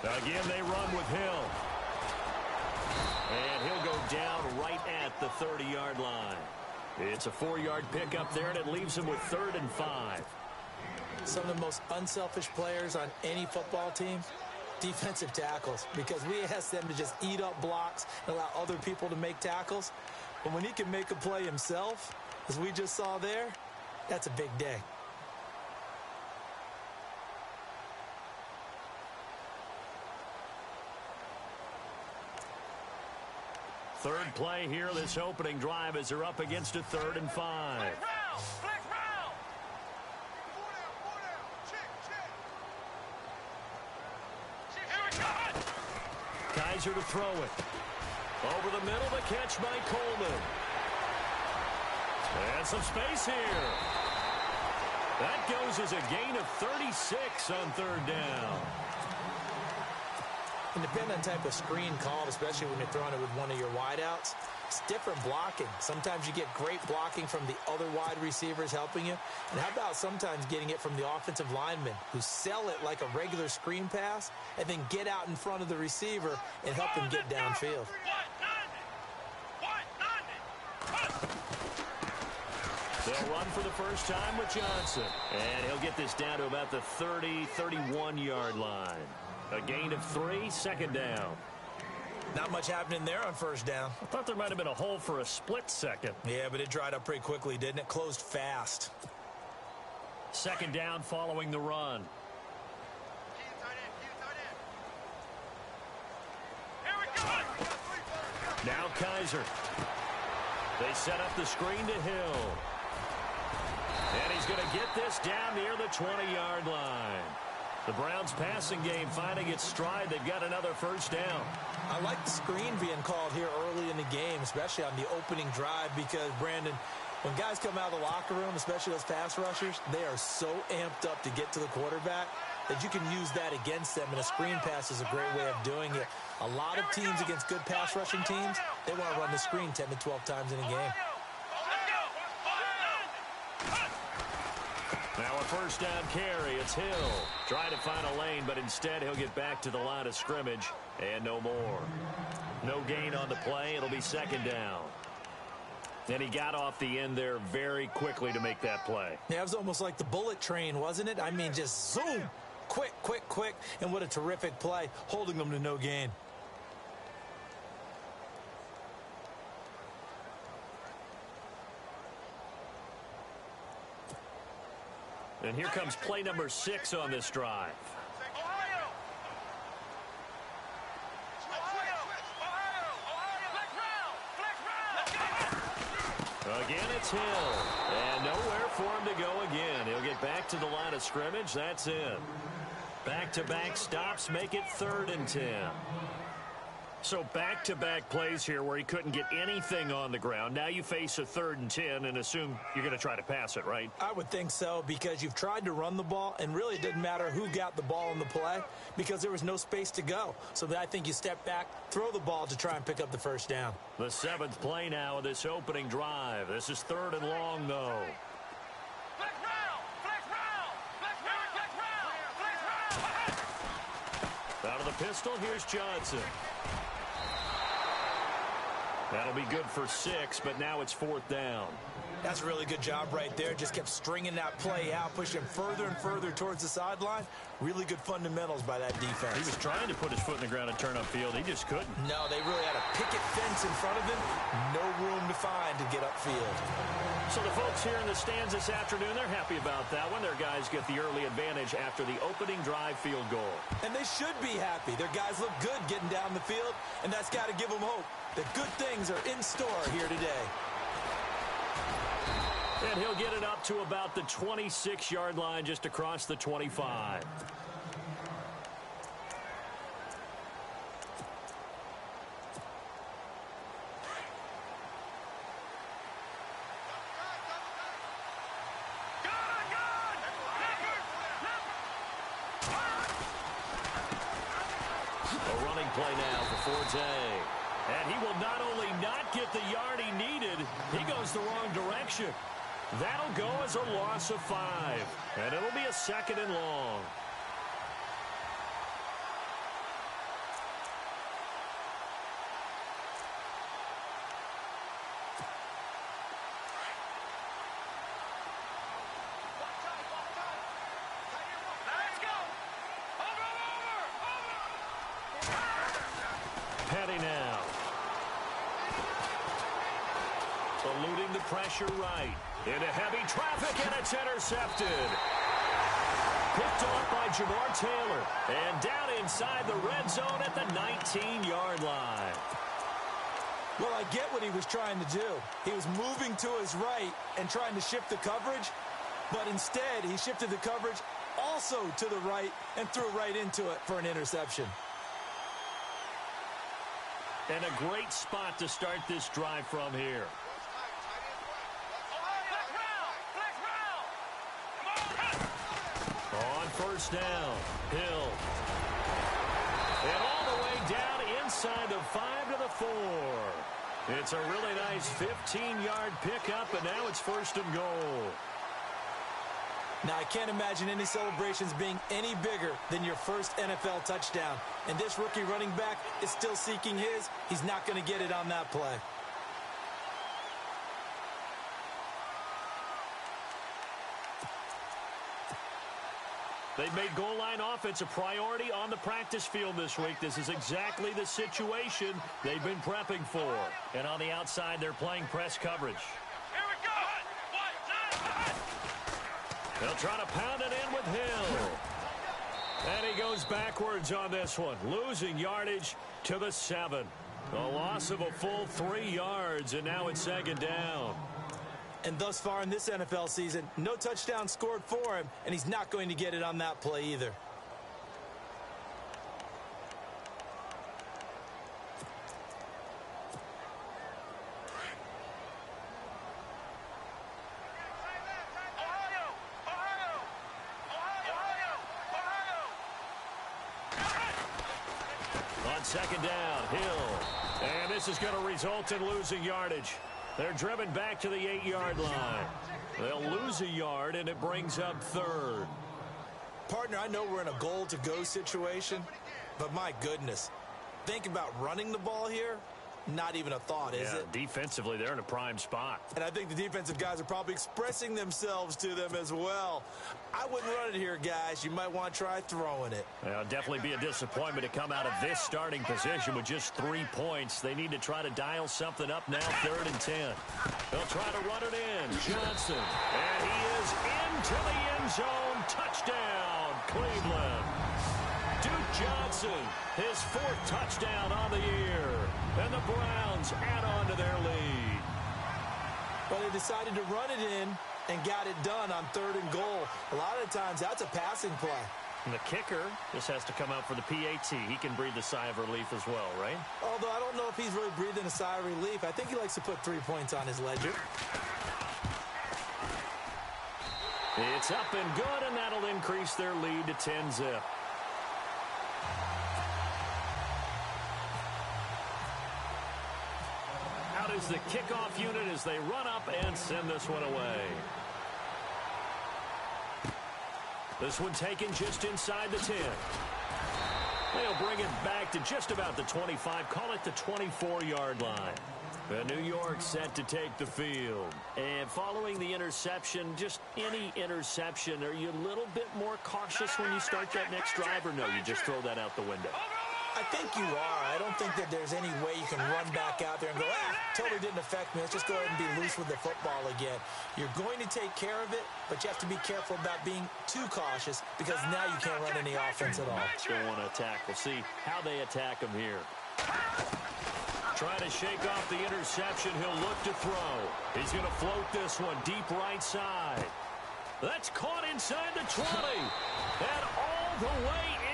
Again, they run with Hill. And he'll go down right at the 30-yard line. It's a 4-yard pickup there, and it leaves him with 3rd and 5. Some of the most unselfish players on any football team, defensive tackles, because we ask them to just eat up blocks and allow other people to make tackles. But when he can make a play himself, as we just saw there, that's a big day. Third play here, this opening drive, as they're up against a 3rd and 5. Kaiser to throw it. Over the middle, the catch by Coleman. And some space here. That goes as a gain of 36 on 3rd down. And depending on the type of screen called, especially when you're throwing it with one of your wideouts, it's different blocking. Sometimes you get great blocking from the other wide receivers helping you. And how about sometimes getting it from the offensive linemen who sell it like a regular screen pass and then get out in front of the receiver and help him get downfield. They'll run for the first time with Johnson. And he'll get this down to about the 30, 31-yard line. A gain of 3, 2nd down. Not much happening there on 1st down. I thought there might have been a hole for a split second. Yeah, but it dried up pretty quickly, didn't it? Closed fast. 2nd down following the run. Now Kaiser. They set up the screen to Hill. And he's going to get this down near the 20-yard line. The Browns' passing game finding its stride. They've got another 1st down. I like the screen being called here early in the game, especially on the opening drive, because, Brandon, when guys come out of the locker room, especially those pass rushers, they are so amped up to get to the quarterback that you can use that against them, and a screen pass is a great way of doing it. A lot of teams against good pass rushing teams, they want to run the screen 10 to 12 times in a game. Now a 1st down carry. It's Hill. Trying to find a lane, but instead he'll get back to the line of scrimmage. And no more. No gain on the play. It'll be 2nd down. And he got off the end there very quickly to make that play. Yeah, it was almost like the bullet train, wasn't it? I mean, just zoom. Quick, quick, quick. And what a terrific play, holding them to no gain. And here comes play number 6 on this drive. Again, it's Hill. And nowhere for him to go again. He'll get back to the line of scrimmage. That's it. Back-to-back stops make it 3rd and 10. So back-to-back plays here where he couldn't get anything on the ground. Now you face a 3rd and 10 and assume you're going to try to pass it, right? I would think so, because you've tried to run the ball, and really it didn't matter who got the ball in the play because there was no space to go. So I think you step back, throw the ball to try and pick up the 1st down. The 7th play now of this opening drive. This is 3rd and long, though. Out of the pistol, here's Johnson. That'll be good for 6, but now it's 4th down. That's a really good job right there. Just kept stringing that play out, pushing further and further towards the sideline. Really good fundamentals by that defense. He was trying to put his foot in the ground and turn upfield. He just couldn't. No, they really had a picket fence in front of him. No room to find to get upfield. So the folks here in the stands this afternoon, they're happy about that one. Their guys get the early advantage after the opening drive field goal. And they should be happy. Their guys look good getting down the field, and that's got to give them hope that good things are in store here today. And he'll get it up to about the 26-yard line, just across the 25. A running play now for Forte. And he will not only not get the yard he needed, he goes the wrong direction. That'll go as a loss of 5. And it'll be a 2nd and long. pressure right. Into heavy traffic, and it's intercepted. Picked off by Jamar Taylor. And down inside the red zone at the 19-yard line. Well, I get what he was trying to do. He was moving to his right and trying to shift the coverage, but instead he shifted the coverage also to the right and threw right into it for an interception. And a great spot to start this drive from here. On first down, Hill. And all the way down inside the 5 to the 4. It's a really nice 15-yard pickup, and now it's first and goal. Now, I can't imagine any celebrations being any bigger than your first NFL touchdown. And this rookie running back is still seeking his. He's not going to get it on that play. They've made goal line offense a priority on the practice field this week. This is exactly the situation they've been prepping for. And on the outside, they're playing press coverage. Here we go. They'll try to pound it in with Hill. And he goes backwards on this one, losing yardage to the 7. A loss of a full 3 yards, and now it's second down. And thus far in this NFL season, no touchdown scored for him, and he's not going to get it on that play either. On second down, Hill. And this is going to result in losing yardage. They're driven back to the 8-yard line. They'll lose a yard, and it brings up third. Partner, I know we're in a goal-to-go situation, but my goodness, think about running the ball here. Not even a thought, is it? Defensively, they're in a prime spot. And I think the defensive guys are probably expressing themselves to them as well. I wouldn't run it here, guys. You might want to try throwing it. It'll definitely be a disappointment to come out of this starting position with just 3 points. They need to try to dial something up now, 3rd and 10. They'll try to run it in. Johnson. And he is into the end zone. Touchdown, Cleveland. Duke Johnson, his 4th touchdown on the year. And the Browns add on to their lead. Well, they decided to run it in and got it done on 3rd and goal. A lot of times, that's a passing play. And the kicker just has to come out for the PAT. He can breathe a sigh of relief as well, right? Although I don't know if he's really breathing a sigh of relief. I think he likes to put 3 points on his ledger. It's up and good, and that'll increase their lead to 10-zip. Out is the kickoff unit as they run up and send this one away. This one taken just inside the 10. They'll bring it back to just about the 25. Call it the 24-yard line. New York set to take the field. And following the interception, just any interception, are you a little bit more cautious when you start that next drive, or no, you just throw that out the window? I think you are. I don't think that there's any way you can run back out there and go, totally didn't affect me. Let's just go ahead and be loose with the football again. You're going to take care of it, but you have to be careful about being too cautious because now you can't run any offense at all. Don't want to attack. We'll see how they attack him here. Trying to shake off the interception. He'll look to throw. He's going to float this one deep right side. That's caught inside the 20. And all the way in.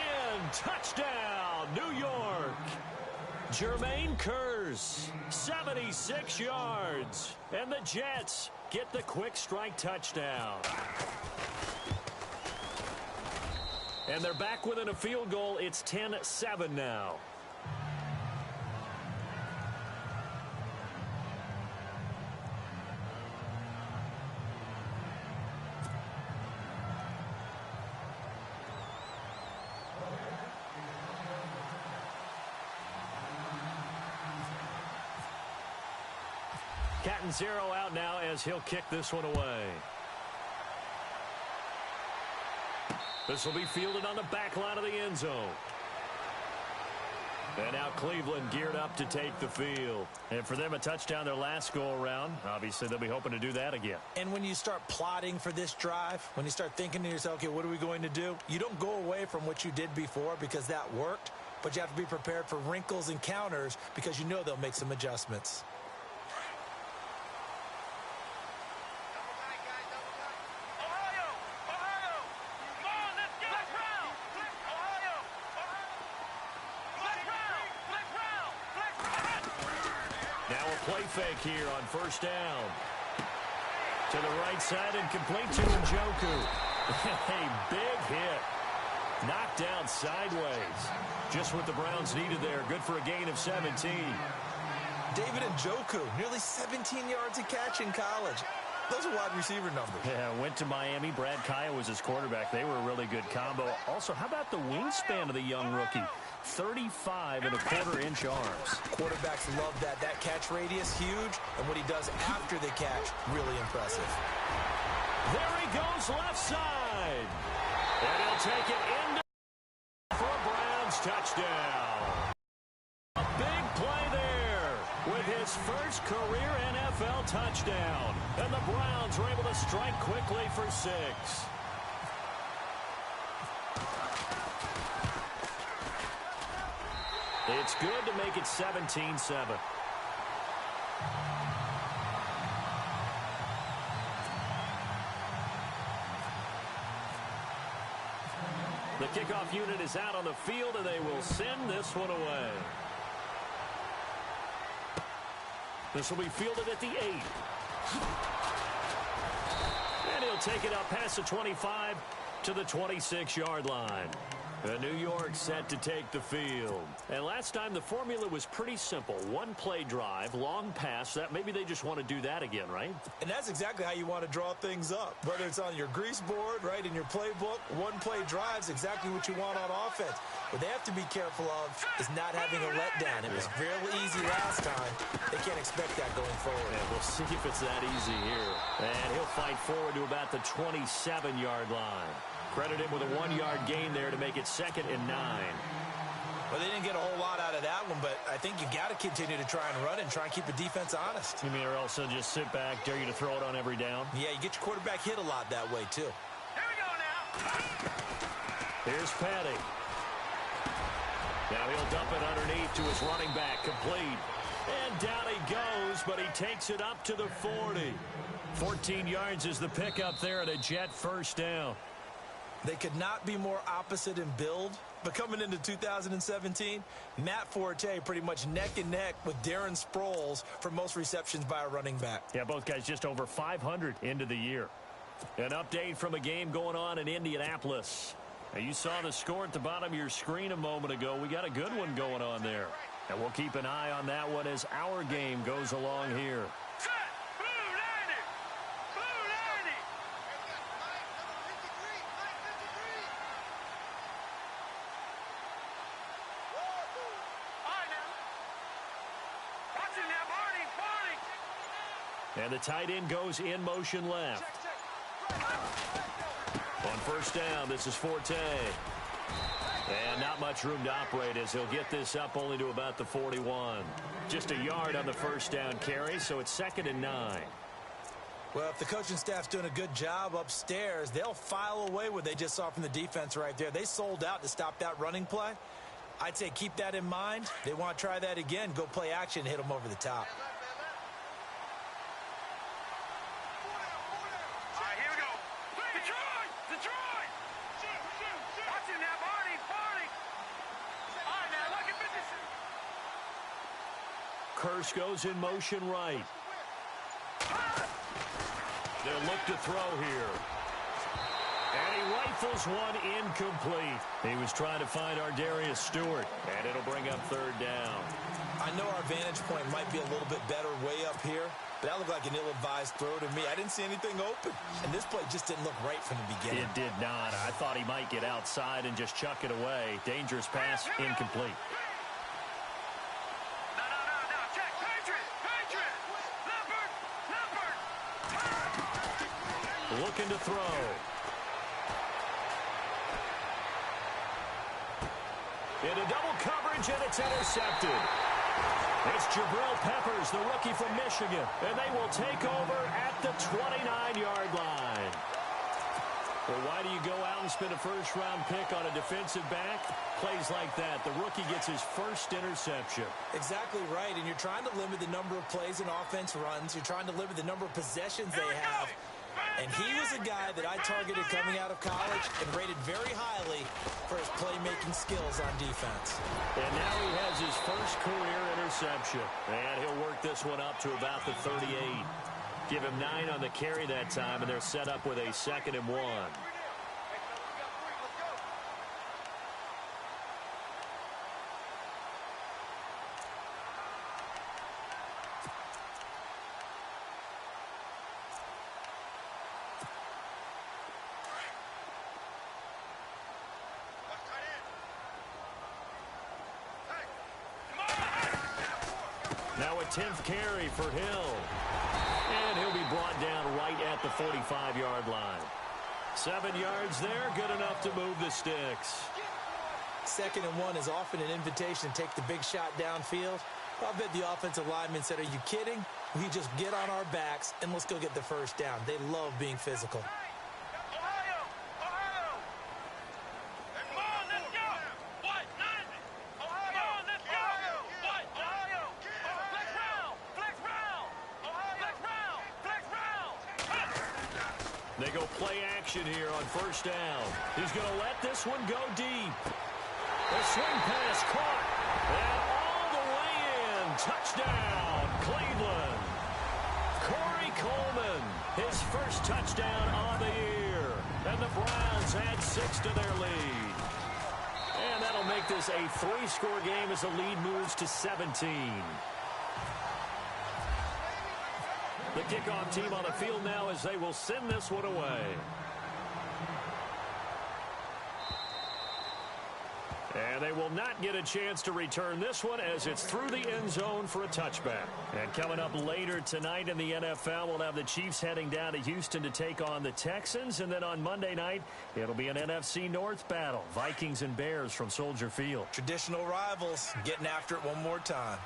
Touchdown, New York. Jermaine Kearse, 76 yards. And the Jets get the quick strike touchdown. And they're back within a field goal. It's 10-7 now. Cat and 0 out now as he'll kick this one away. This will be fielded on the back line of the end zone. And now Cleveland geared up to take the field. And for them, a touchdown their last go-around. Obviously, they'll be hoping to do that again. And when you start plotting for this drive, when you start thinking to yourself, okay, what are we going to do? You don't go away from what you did before because that worked, but you have to be prepared for wrinkles and counters because you know they'll make some adjustments. Play fake here on first down. To the right side and complete to Njoku. A big hit. Knocked down sideways. Just what the Browns needed there. Good for a gain of 17. David Njoku, nearly 17 yards a catch in college. Those are wide receiver numbers. Yeah, went to Miami. Brad Kaya was his quarterback. They were a really good combo. Also, how about the wingspan of the young rookie? 35.25-inch arms. Quarterbacks love that. That catch radius, huge. And what he does after the catch, really impressive. There he goes left side. And he'll take it into for a Browns touchdown. A big play there with his first career NFL touchdown. And the Browns were able to strike quickly for 6. It's good to make it 17-7. The kickoff unit is out on the field, and they will send this one away. This will be fielded at the 8. And he'll take it up past the 25 to the 26-yard line. New York set to take the field. And last time the formula was pretty simple. One play drive, long pass. That maybe they just want to do that again, right? And that's exactly how you want to draw things up. Whether it's on your grease board, right, in your playbook, one play drive's exactly what you want on offense. What they have to be careful of is not having a letdown. It was real easy last time. They can't expect that going forward. And we'll see if it's that easy here. And he'll fight forward to about the 27-yard line. Credit him with a 1-yard gain there to make it 2nd and 9. Well, they didn't get a whole lot out of that one, but I think you got to continue to try and run and try and keep the defense honest. You mean, or else they'll just sit back, dare you to throw it on every down? Yeah, you get your quarterback hit a lot that way, too. Here we go now. Here's Patty. Now he'll dump it underneath to his running back, complete. And down he goes, but he takes it up to the 40. 14 yards is the pickup there at a Jet first down. They could not be more opposite in build, but coming into 2017, Matt Forte pretty much neck and neck with Darren Sproles for most receptions by a running back. Yeah, both guys just over 500 into the year. An update from a game going on in Indianapolis. Now, you saw the score at the bottom of your screen a moment ago. We got a good one going on there. And we'll keep an eye on that one as our game goes along here. And the tight end goes in motion left. On first down, this is Forte. And not much room to operate as he'll get this up only to about the 41. Just a yard on the first down carry, so it's 2nd and 9. Well, if the coaching staff's doing a good job upstairs, they'll file away what they just saw from the defense right there. They sold out to stop that running play. I'd say keep that in mind. They want to try that again, go play action, hit them over the top. Curse goes in motion right. They'll look to throw here. And he rifles one incomplete. He was trying to find Ardarius Stewart, and it'll bring up 3rd down. I know our vantage point might be a little bit better way up here, but that looked like an ill-advised throw to me. I didn't see anything open, and this play just didn't look right from the beginning. It did not. I thought he might get outside and just chuck it away. Dangerous pass, incomplete. Looking to throw. Into double coverage, and it's intercepted. It's Jabril Peppers, the rookie from Michigan, and they will take over at the 29-yard line. Well, why do you go out and spend a first-round pick on a defensive back? Plays like that. The rookie gets his first interception. Exactly right, and you're trying to limit the number of plays an offense runs. You're trying to limit the number of possessions they have. And he was a guy that I targeted coming out of college and rated very highly for his playmaking skills on defense. And now he has his first career interception. And he'll work this one up to about the 38. Give him 9 on the carry that time, and they're set up with a 2nd and 1. Now a 10th carry for Hill. And he'll be brought down right at the 45-yard line. 7 yards there, good enough to move the sticks. 2nd and 1 is often an invitation to take the big shot downfield. I bet the offensive lineman said, are you kidding? We just get on our backs and let's go get the first down. They love being physical. They go play action here on first down. He's going to let this one go deep. The swing pass caught. And all the way in. Touchdown, Cleveland. Corey Coleman, his first touchdown of the year. And the Browns add 6 to their lead. And that'll make this a 3-score game as the lead moves to 17. The kickoff team on the field now as they will send this one away. And they will not get a chance to return this one as it's through the end zone for a touchback. And coming up later tonight in the NFL, we'll have the Chiefs heading down to Houston to take on the Texans. And then on Monday night, it'll be an NFC North battle. Vikings and Bears from Soldier Field. Traditional rivals getting after it one more time.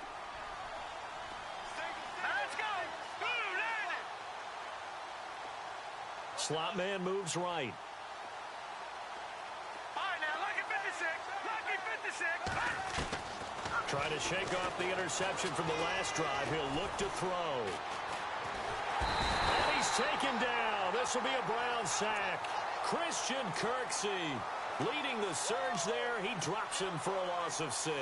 Slot man moves right. All right, now, lucky 56. Lucky 56. Trying to shake off the interception from the last drive. He'll look to throw. And he's taken down. This will be a Brown sack. Christian Kirksey leading the surge there. He drops him for a loss of 6.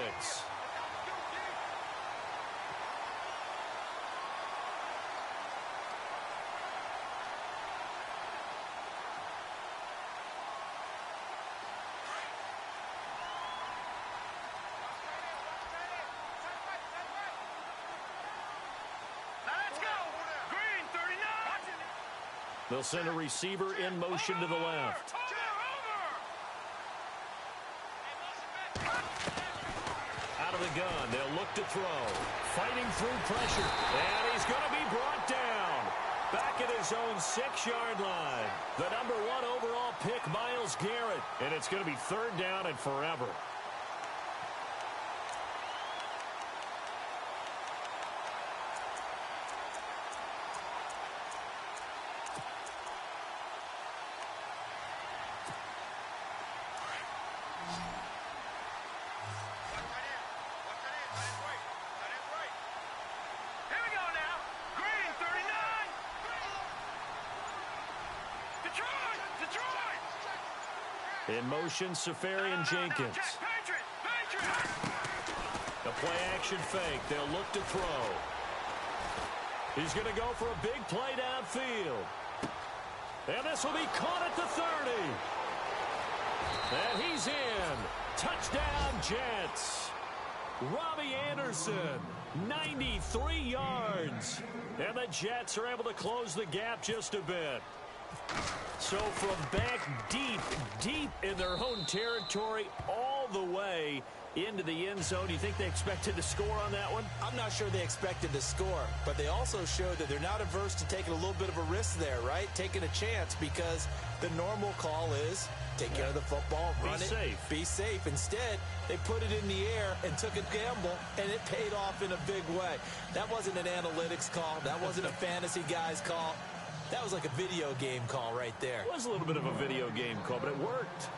They'll send a receiver in motion to the left. Out of the gun, they'll look to throw. Fighting through pressure. And he's going to be brought down. Back at his own 6-yard line. The number 1 overall pick, Myles Garrett. And it's going to be 3rd down and forever. In motion, Safarian Jenkins. The play-action fake. They'll look to throw. He's going to go for a big play downfield. And this will be caught at the 30. And he's in. Touchdown, Jets. Robbie Anderson, 93 yards. And the Jets are able to close the gap just a bit. So from back deep in their own territory all the way into the end zone. Do you think they expected to score on that one? I'm not sure they expected to score, but they also showed that they're not averse to taking a little bit of a risk there, right? Taking a chance, because the normal call is take care of the football, run it, be safe. Instead, they put it in the air and took a gamble, and it paid off in a big way. That wasn't an analytics call. That wasn't a fantasy guy's call. That was like a video game call right there. It was a little bit of a video game call, but it worked.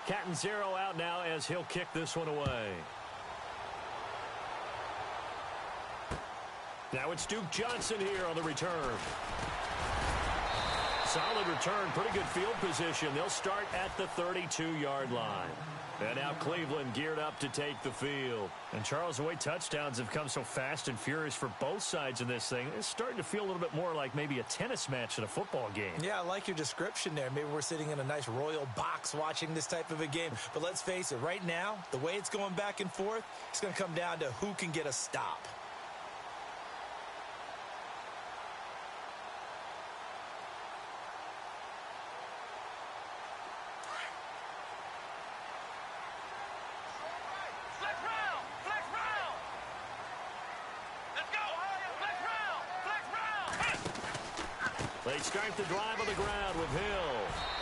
Catanzaro out now as he'll kick this one away. Now it's Duke Johnson here on the return. Solid return, pretty good field position. They'll start at the 32-yard line. And now Cleveland geared up to take the field. And Charles, the way touchdowns have come so fast and furious for both sides in this thing, it's starting to feel a little bit more like maybe a tennis match in a football game. Yeah, I like your description there. Maybe we're sitting in a nice royal box watching this type of a game. But let's face it, right now, the way it's going back and forth, it's going to come down to who can get a stop. They start the drive on the ground with Hill.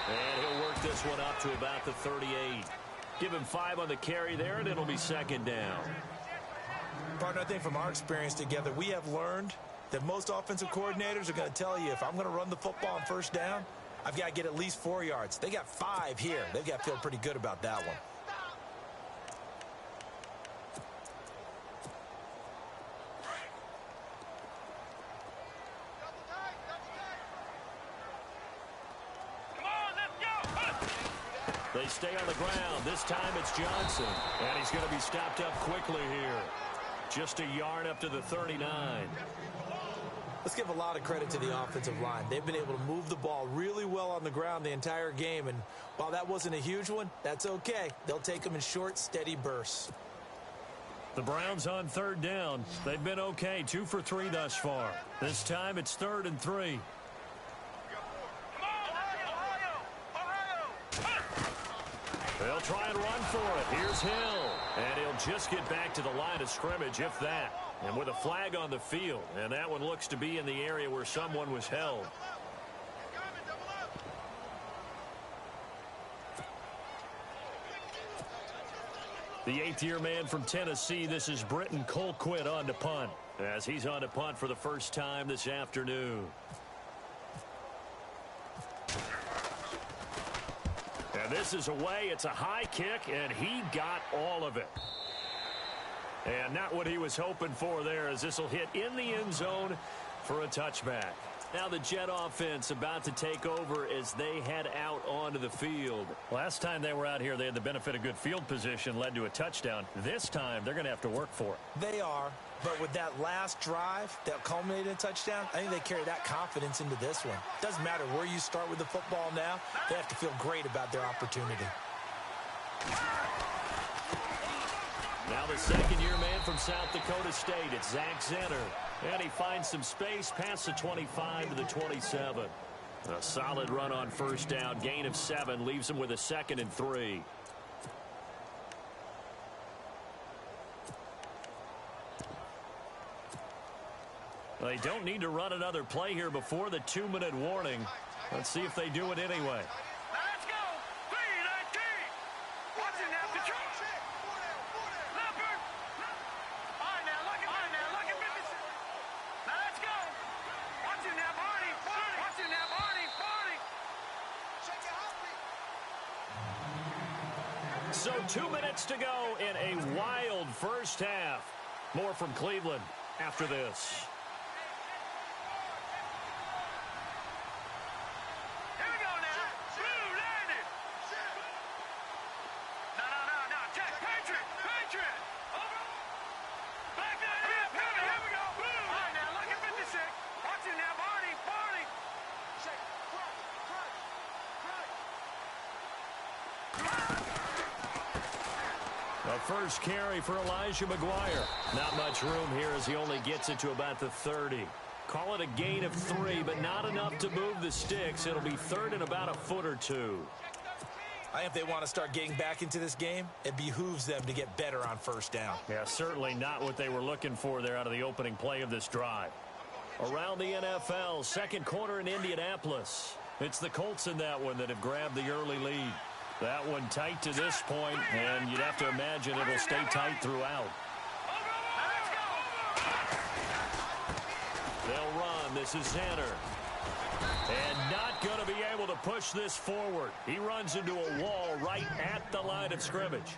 And he'll work this one up to about the 38. Give him 5 on the carry there, and it'll be second down. Partner, I think from our experience together, we have learned that most offensive coordinators are going to tell you, if I'm going to run the football on first down, I've got to get at least 4 yards. They got 5 here. They've got to feel pretty good about that one. They stay on the ground. This time it's Johnson. And he's going to be stopped up quickly here. Just a yard up to the 39. Let's give a lot of credit to the offensive line. They've been able to move the ball really well on the ground the entire game. And while that wasn't a huge one, that's okay. They'll take them in short, steady bursts. The Browns on third down. They've been okay. 2 for 3 thus far. This time it's 3rd and 3. They'll try and run for it. Here's Hill. And he'll just get back to the line of scrimmage, if that. And with a flag on the field. And that one looks to be in the area where someone was held. The 8th-year man from Tennessee, this is Britton Colquitt on to punt. As he's on to punt for the first time this afternoon. And this is away. It's a high kick, and he got all of it. And not what he was hoping for there, as this will hit in the end zone for a touchback. Now the Jet offense about to take over as they head out onto the field. Last time they were out here, they had the benefit of good field position, led to a touchdown. This time, they're going to have to work for it. They are, but with that last drive that culminated in a touchdown, I think they carry that confidence into this one. Doesn't matter where you start with the football now, they have to feel great about their opportunity. Now the second-year man from South Dakota State, it's Zach Zenner. And he finds some space past the 25 to the 27. A solid run on first down. Gain of 7 leaves him with a 2nd and 3. They don't need to run another play here before the 2-minute warning. Let's see if they do it anyway. Let's go! 3-19! Watch it now, Detroit! Leopard! All right, now, look at 56. Now, let's go! Watch it now, Barney! Watch it now, Barney! Shake your heartbeat! So 2 minutes to go in a wild first half. More from Cleveland after this. A first carry for Elijah McGuire. Not much room here as he only gets it to about the 30. Call it a gain of 3, but not enough to move the sticks. It'll be third and about a foot or two. I think if they want to start getting back into this game, it behooves them to get better on first down. Yeah, certainly not what they were looking for there out of the opening play of this drive. Around the NFL, second quarter in Indianapolis. It's the Colts in that one that have grabbed the early lead. That one tight to this point, and you'd have to imagine it'll stay tight throughout. They'll run. This is Zanner. And not going to be able to push this forward. He runs into a wall right at the line of scrimmage.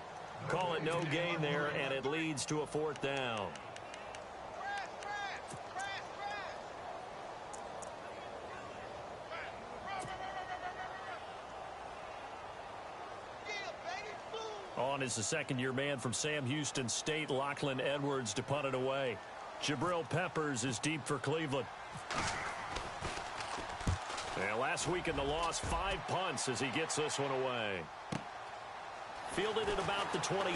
Call it no gain there, and it leads to a fourth down. On is the second-year man from Sam Houston State, Lachlan Edwards, to punt it away. Jabril Peppers is deep for Cleveland. And last week in the loss, 5 punts as he gets this one away. Fielded at about the 28.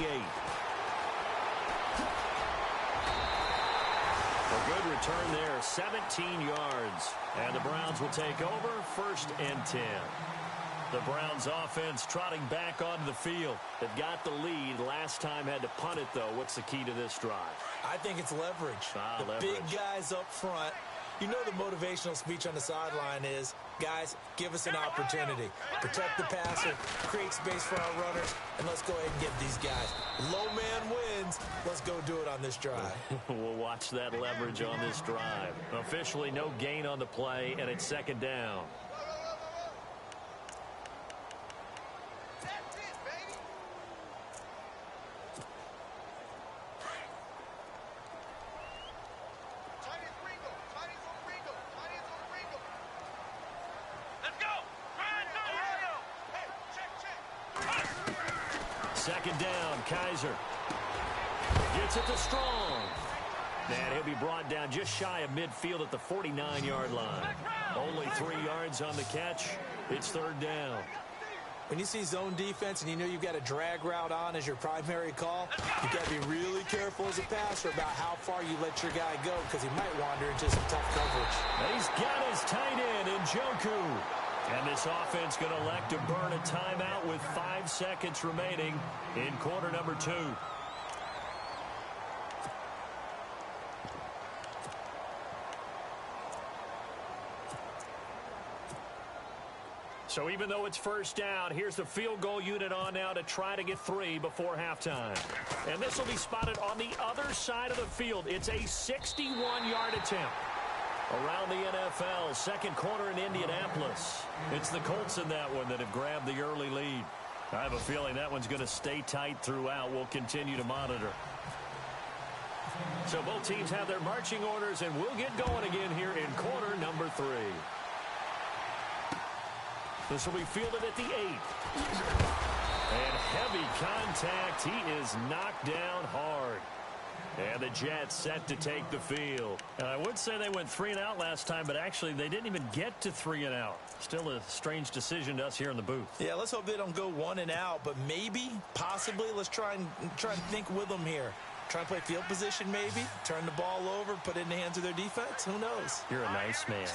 A good return there, 17 yards. And the Browns will take over, 1st and 10. The Browns offense trotting back onto the field. They've got the lead. Last time had to punt it, though. What's the key to this drive? I think it's leverage. Leverage. Big guys up front. You know the motivational speech on the sideline is, guys, give us an opportunity. Protect the passer, create space for our runners, and let's go ahead and get these guys. Low man wins. Let's go do it on this drive. We'll watch that leverage on this drive. Officially no gain on the play, and it's second down. Second down, Kaiser. Gets it to Strong. And he'll be brought down just shy of midfield at the 49-yard line. Only 3 yards on the catch. It's third down. When you see zone defense and you know you've got a drag route on as your primary call, you've got to be really careful as a passer about how far you let your guy go because he might wander into some tough coverage. He's got his tight end in Njoku. And this offense going to elect to burn a timeout with 5 seconds remaining in quarter number 2. So even though it's first down, here's the field goal unit on now to try to get 3 before halftime. And this will be spotted on the other side of the field. It's a 61-yard attempt. Around the NFL, second quarter in Indianapolis. It's the Colts in that one that have grabbed the early lead. I have a feeling that one's going to stay tight throughout. We'll continue to monitor. So both teams have their marching orders, and we'll get going again here in quarter number 3. This will be fielded at the 8. And heavy contact. He is knocked down hard. And the Jets set to take the field. And I would say they went 3 and out last time, but actually they didn't even get to 3 and out. Still a strange decision to us here in the booth. Yeah, let's hope they don't go 1 and out, but maybe, possibly, let's try and think with them here. Try and play field position maybe, turn the ball over, put it in the hands of their defense. Who knows? You're a nice man.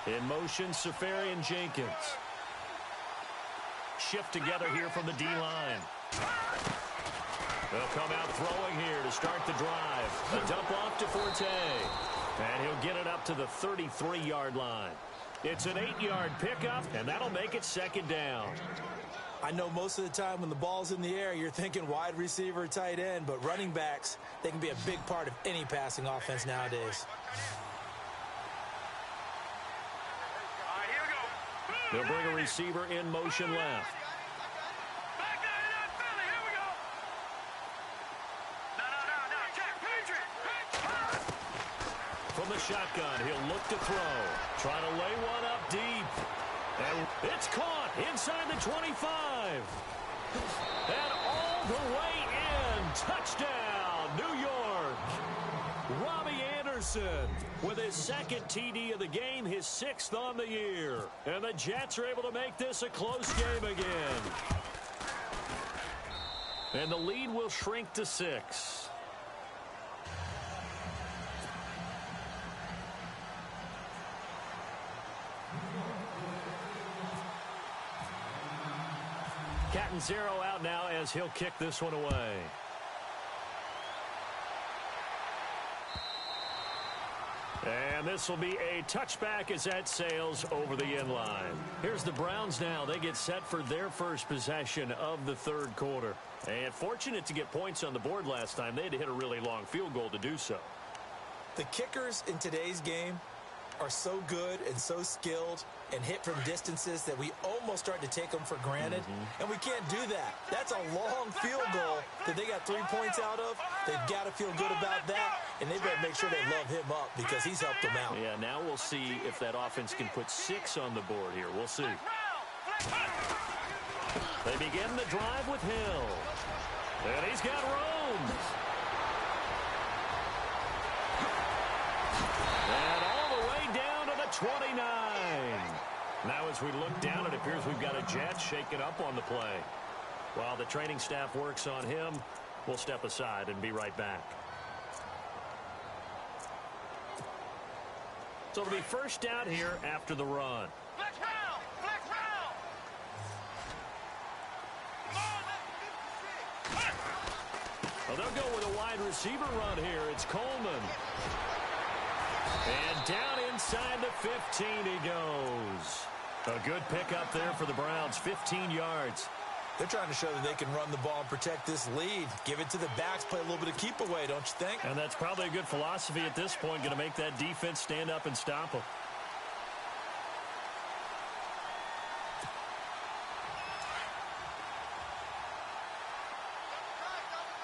In motion, Safarian Jenkins. Shift together here from the D-line. They'll come out throwing here to start the drive. A dump off to Forte. And he'll get it up to the 33-yard line. It's an 8-yard pickup, and that'll make it second down. I know most of the time when the ball's in the air, you're thinking wide receiver, tight end, but running backs, they can be a big part of any passing offense nowadays. They'll bring a receiver in motion left. From the shotgun, he'll look to throw. Trying to lay one up deep. And it's caught inside the 25. And all the way in. Touchdown, New York. Robbie Anderson Wilson with his second TD of the game, his 6th on the year. And the Jets are able to make this a close game again. And the lead will shrink to 6. Cat and zero out now as he'll kick this one away. And this will be a touchback as that sails over the end line. Here's the Browns now. They get set for their first possession of the third quarter. And fortunate to get points on the board last time. They had to hit a really long field goal to do so. The kickers in today's game are so good and so skilled and hit from distances that we almost start to take them for granted. And we can't do that. That's a long field goal that they got 3 points out of. They've got to feel good about that, and they better make sure they love him up because he's helped them out. Yeah, now we'll see if that offense can put 6 on the board here. We'll see. They begin the drive with Hill. And he's got room. And all the way down to the 29. Now as we look down, it appears we've got a Jet shaken up on the play. While the training staff works on him, we'll step aside and be right back. So it'll be first down here after the run. Flex round! Flex round! Well, they'll go with a wide receiver run here. It's Coleman. And down inside the 15 he goes. A good pickup there for the Browns, 15 yards. They're trying to show that they can run the ball and protect this lead. Give it to the backs, play a little bit of keep away, don't you think? And that's probably a good philosophy at this point, going to make that defense stand up and stop them.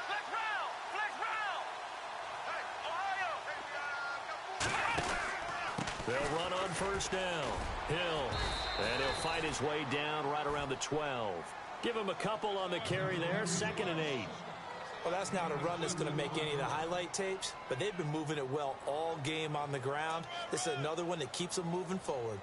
Flex round! Flex round! Ohio! They'll run on first down. Hill, and he'll fight his way down right around the 12. Give him a couple on the carry there, 2nd and 8. Well, that's not a run that's going to make any of the highlight tapes, but they've been moving it well all game on the ground. This is another one that keeps them moving forward.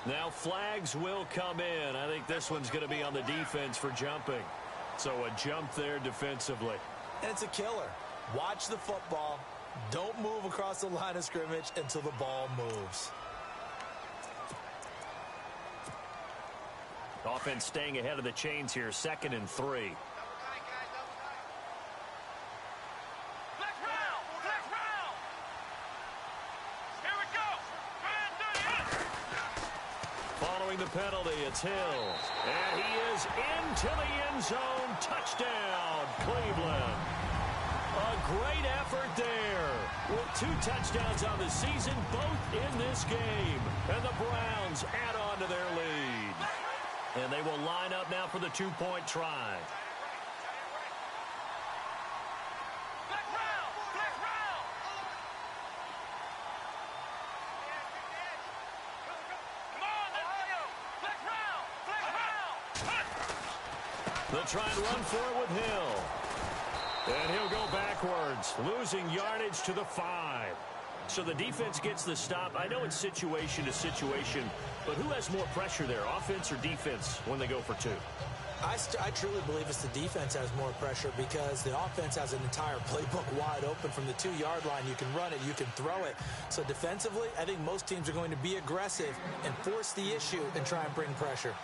Now flags will come in. I think this one's going to be on the defense for jumping. So a jump there defensively. And it's a killer. Watch the football. Don't move across the line of scrimmage until the ball moves. Offense staying ahead of the chains here, 2nd and 3. Following the penalty, it's Hill. And he is into the end zone. Touchdown, Cleveland. A great effort there. With 2 touchdowns on the season, both in this game. And the Browns add on to their lead. And they will line up now for the 2-point try. They'll try and run for it with Hill. And he'll go backwards, losing yardage to the 5. So the defense gets the stop. I know it's situation to situation, but who has more pressure there, offense or defense, when they go for 2? I truly believe it's the defense has more pressure because the offense has an entire playbook wide open from the 2-yard line. You can run it, you can throw it. So defensively, I think most teams are going to be aggressive and force the issue and try and bring pressure.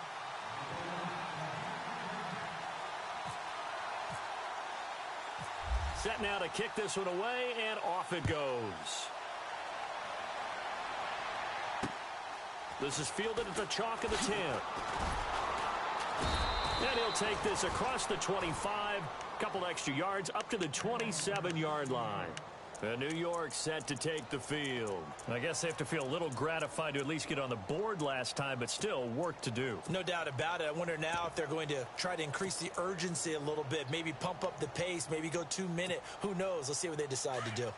Set now to kick this one away, and off it goes. This is fielded at the chalk of the 10. And he'll take this across the 25, couple extra yards, up to the 27-yard line. And New York set to take the field. I guess they have to feel a little gratified to at least get on the board last time, but still work to do. No doubt about it. I wonder now if they're going to try to increase the urgency a little bit, maybe pump up the pace, maybe go 2-minute. Who knows? Let's see what they decide to do.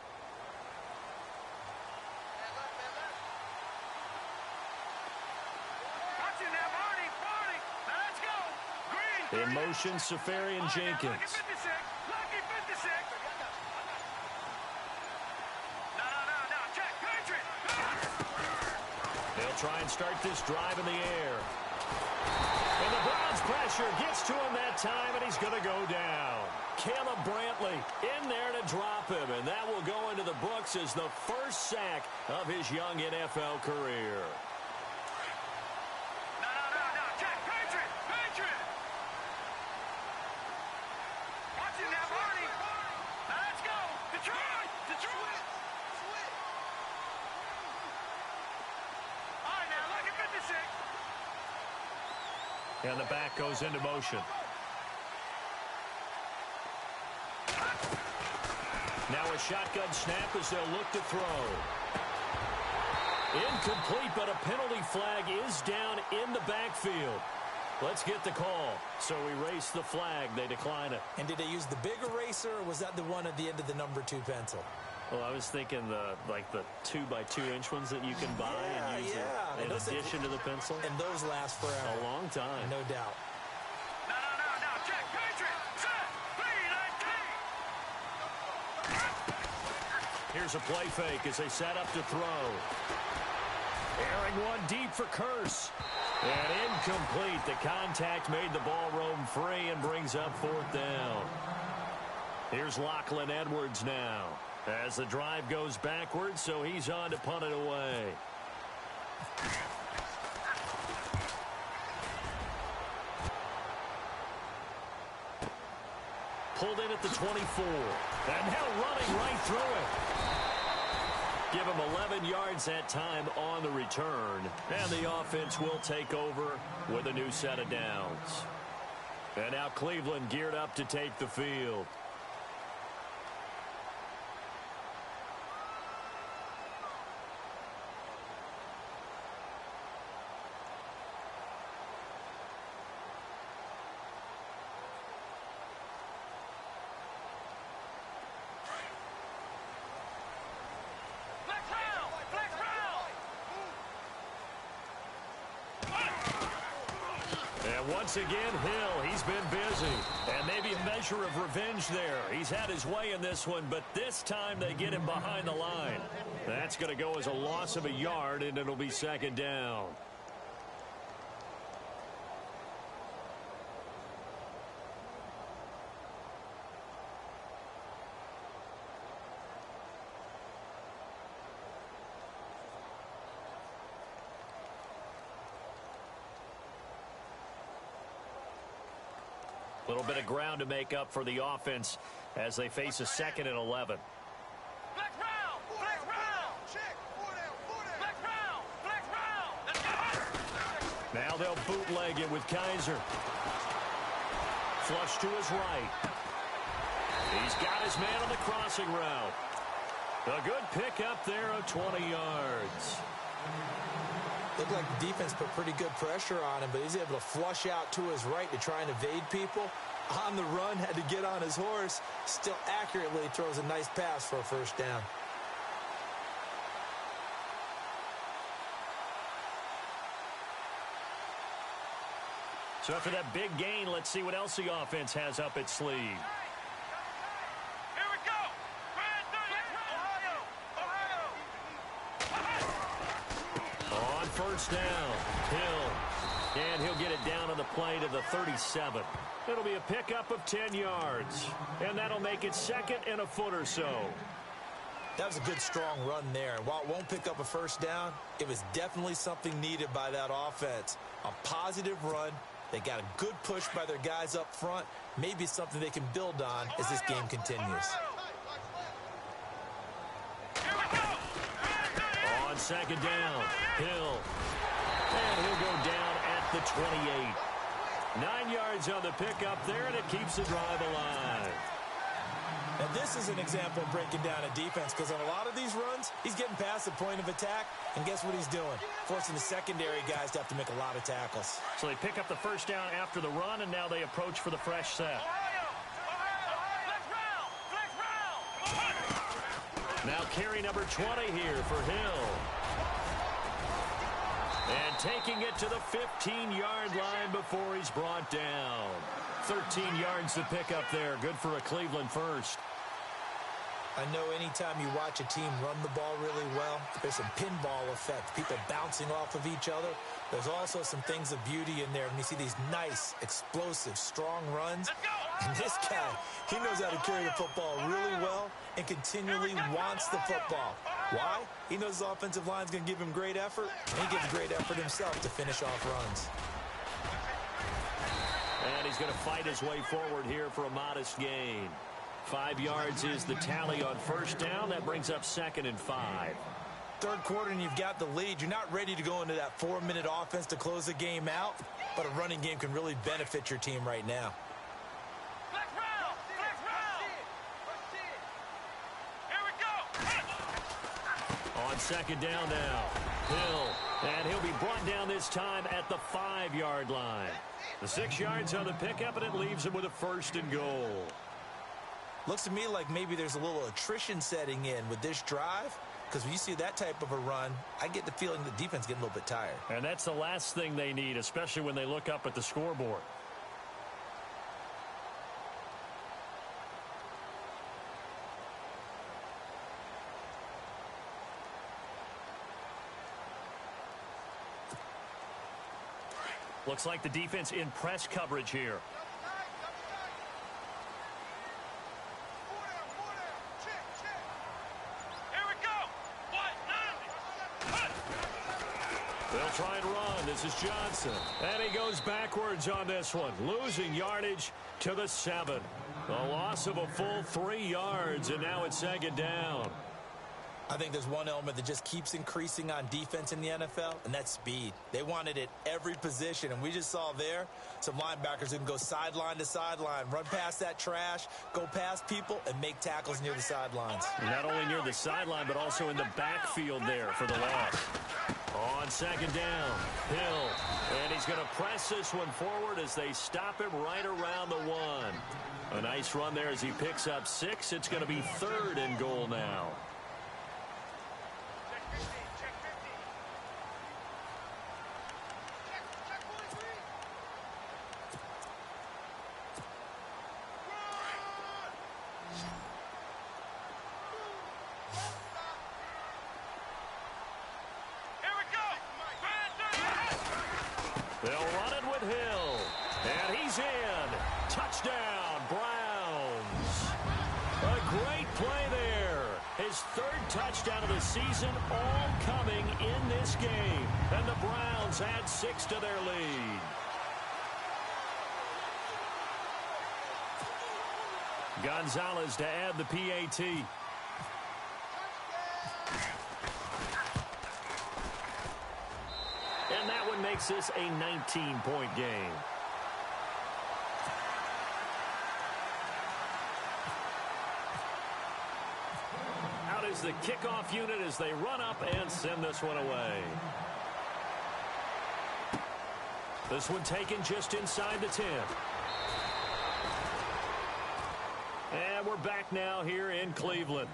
In motion, Safarian Jenkins. Lucky 56. No. Check. Patriot. They'll try and start this drive in the air. And the Browns pressure gets to him that time, and he's going to go down. Caleb Brantley in there to drop him, and that will go into the books as the first sack of his young NFL career. No. Check. Patriot. Watch it now, Barney. Now let's go. Detroit. All right, now, lucky 56. And the back goes into motion. Now a shotgun snap as they'll look to throw. Incomplete, but a penalty flag is down in the backfield. Let's get the call. So erase the flag. They decline it. And did they use the big eraser, or was that the one at the end of the number 2 pencil? Well, I was thinking the 2x2-inch ones that you can buy and use in addition to the pencil. And those last forever. A long time. No doubt. No. Check. Patriot. Set. Here's a play fake as they set up to throw. Airing one deep for Curse. And incomplete. The contact made the ball roam free and brings up 4th down. Here's Lachlan Edwards now. As the drive goes backwards, so he's on to punt it away. Pulled in at the 24. And now running right through it. Give him 11 yards that time on the return. And the offense will take over with a new set of downs. And now Cleveland geared up to take the field. Once again, Hill, he's been busy. And maybe a measure of revenge there. He's had his way in this one, but this time they get him behind the line. That's going to go as a loss of a yard, and it'll be 2nd down. A little bit of ground to make up for the offense as they face a 2nd and 11. Black round. Check. 4 down. Black round. Let's go. Now they'll bootleg it with Kaiser. Flush to his right. He's got his man on the crossing route. A good pickup there of 20 yards. Looked like the defense put pretty good pressure on him, but he's able to flush out to his right to try and evade people. On the run, had to get on his horse. Still accurately throws a nice pass for a 1st down. So after that big gain, let's see what else the offense has up its sleeve. Here we go. Ohio. On 1st down, Hill. And he'll get it down on the play to the 37. It'll be a pickup of 10 yards. And that'll make it 2nd and a foot or so. That was a good, strong run there. While it won't pick up a 1st down, it was definitely something needed by that offense. A positive run. They got a good push by their guys up front. Maybe something they can build on as this game continues. On 2nd down, Hill. And he'll go down at the 28. 9 yards on the pickup there, and it keeps the drive alive. Now, this is an example of breaking down a defense, because on a lot of these runs, he's getting past the point of attack, and guess what he's doing? Forcing the secondary guys to have to make a lot of tackles. So they pick up the 1st down after the run, and now they approach for the fresh set. Now carry number 20 here for Hill. And taking it to the 15-yard line before he's brought down. 13 yards to pick up there. Good for a Cleveland first. I know anytime you watch a team run the ball really well, there's some pinball effect, people bouncing off of each other. There's also some things of beauty in there when you see these nice, explosive, strong runs. And this guy, he knows how to carry the football really well and continually wants the football. Why? He knows his offensive line's going to give him great effort, and he gives great effort himself to finish off runs. And he's going to fight his way forward here for a modest gain. 5 yards is the tally on first down. That brings up 2nd and 5. Third quarter and you've got the lead. You're not ready to go into that 4-minute offense to close the game out, but a running game can really benefit your team right now. On 2nd down now, Hill, and he'll be brought down this time at the 5-yard line. The 6 yards on the pickup, and it leaves him with a 1st and goal. Looks to me like maybe there's a little attrition setting in with this drive, because when you see that type of a run, I get the feeling the defense getting a little bit tired. And that's the last thing they need, especially when they look up at the scoreboard. Looks like the defense in press coverage here. They'll try and run. This is Johnson. And he goes backwards on this one, losing yardage to the 7. A loss of a full 3 yards, and now it's 2nd down. I think there's one element that just keeps increasing on defense in the NFL, and that's speed. They want it at every position, and we just saw there some linebackers who can go sideline to sideline, run past that trash, go past people, and make tackles near the sidelines. Not only near the sideline, but also in the backfield there for the loss. On 2nd down, Hill, and he's going to press this one forward as they stop him right around the 1. A nice run there as he picks up 6. It's going to be 3rd and goal now. They'll run it with Hill. And he's in. Touchdown, Browns. A great play there. His 3rd touchdown of the season, all coming in this game. And the Browns add 6 to their lead. Gonzalez to add the PAT. And that one makes this a 19-point game. Out is the kickoff unit as they run up and send this one away. This one taken just inside the 10. And we're back now here in Cleveland.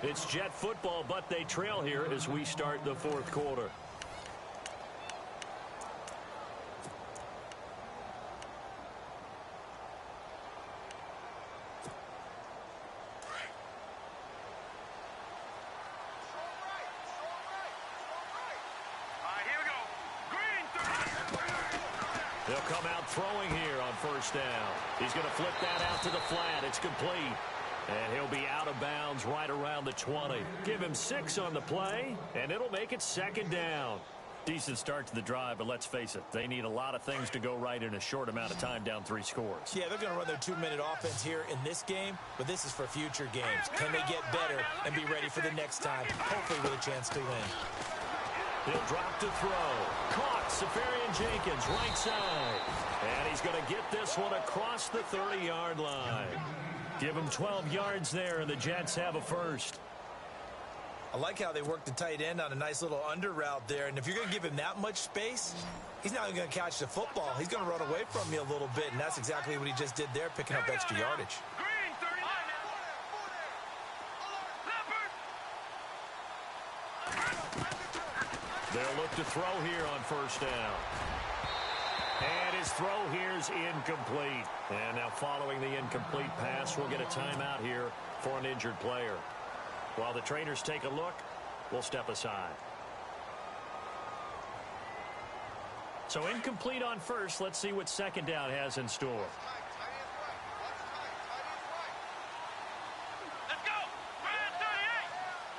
It's Jet football, but they trail here as we start the 4th quarter. They'll come out throwing here on 1st down. He's going to flip that out to the flat. It's complete. And he'll be out of bounds right around the 20. Give him 6 on the play, and it'll make it 2nd down. Decent start to the drive, but let's face it, they need a lot of things to go right in a short amount of time, down 3 scores. Yeah, they're going to run their 2-minute offense here in this game, but this is for future games. Can they get better and be ready for the next time, hopefully with a chance to win? He'll drop to throw. Caught, Safarian Jenkins, right side. And he's going to get this one across the 30-yard line. Give him 12 yards there, and the Jets have a 1st. I like how they work the tight end on a nice little under route there. And if you're going to give him that much space, he's not going to catch the football. He's going to run away from you a little bit, and that's exactly what he just did there, picking up extra yardage. They'll look to throw here on first down. And his throw here is incomplete. And now following the incomplete pass, we'll get a timeout here for an injured player. While the trainers take a look, we'll step aside. So incomplete on first. Let's see what second down has in store. Let's go. Brand 38.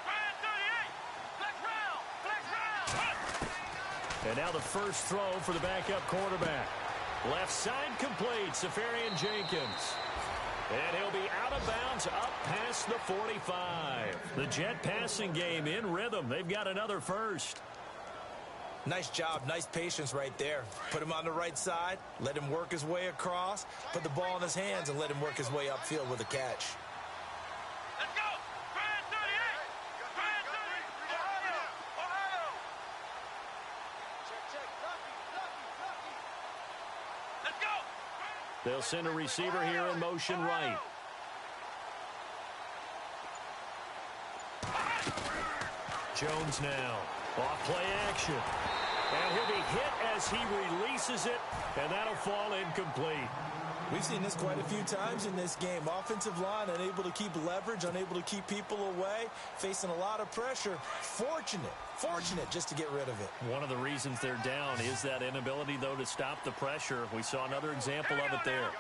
Brand 38. Flex round. Flex round. And now the first throw for the backup quarterback. Left side complete, Safarian Jenkins. And he'll be out of bounds up past the 45. The Jet passing game in rhythm. They've got another first. Nice job, nice patience right there. Put him on the right side, let him work his way across, put the ball in his hands, and let him work his way upfield with a catch. Let's go. Brand 38. Brand 38. Ohio. Ohio. Check. Lucky. Let's go. They'll send a receiver here in motion right. Jones now. Off play action. And he'll be hit as he releases it, and that'll fall incomplete. We've seen this quite a few times in this game. Offensive line unable to keep leverage, unable to keep people away, facing a lot of pressure. Fortunate just to get rid of it. One of the reasons they're down is that inability, though, to stop the pressure. We saw another example of it there.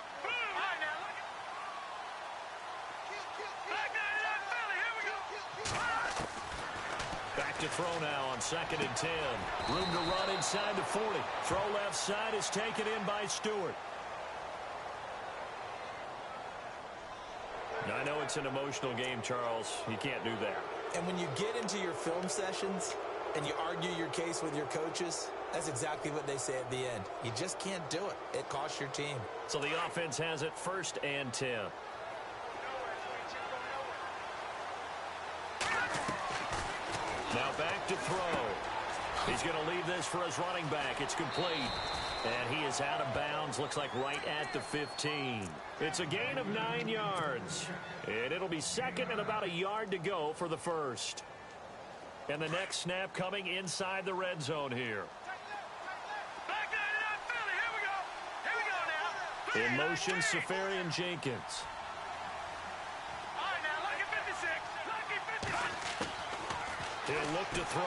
Back to throw now on 2nd and 10. Room to run inside the 40. Throw left side is taken in by Stewart. Now, I know it's an emotional game, Charles. You can't do that. And when you get into your film sessions and you argue your case with your coaches, that's exactly what they say at the end. You just can't do it. It costs your team. So the offense has it 1st and 10. Now back to throw. He's going to leave this for his running back. It's complete. And he is out of bounds, looks like right at the 15. It's a gain of 9 yards. And it'll be 2nd and about a yard to go for the first. And the next snap coming inside the red zone here. In motion, Safarian Jenkins. He'll look to throw.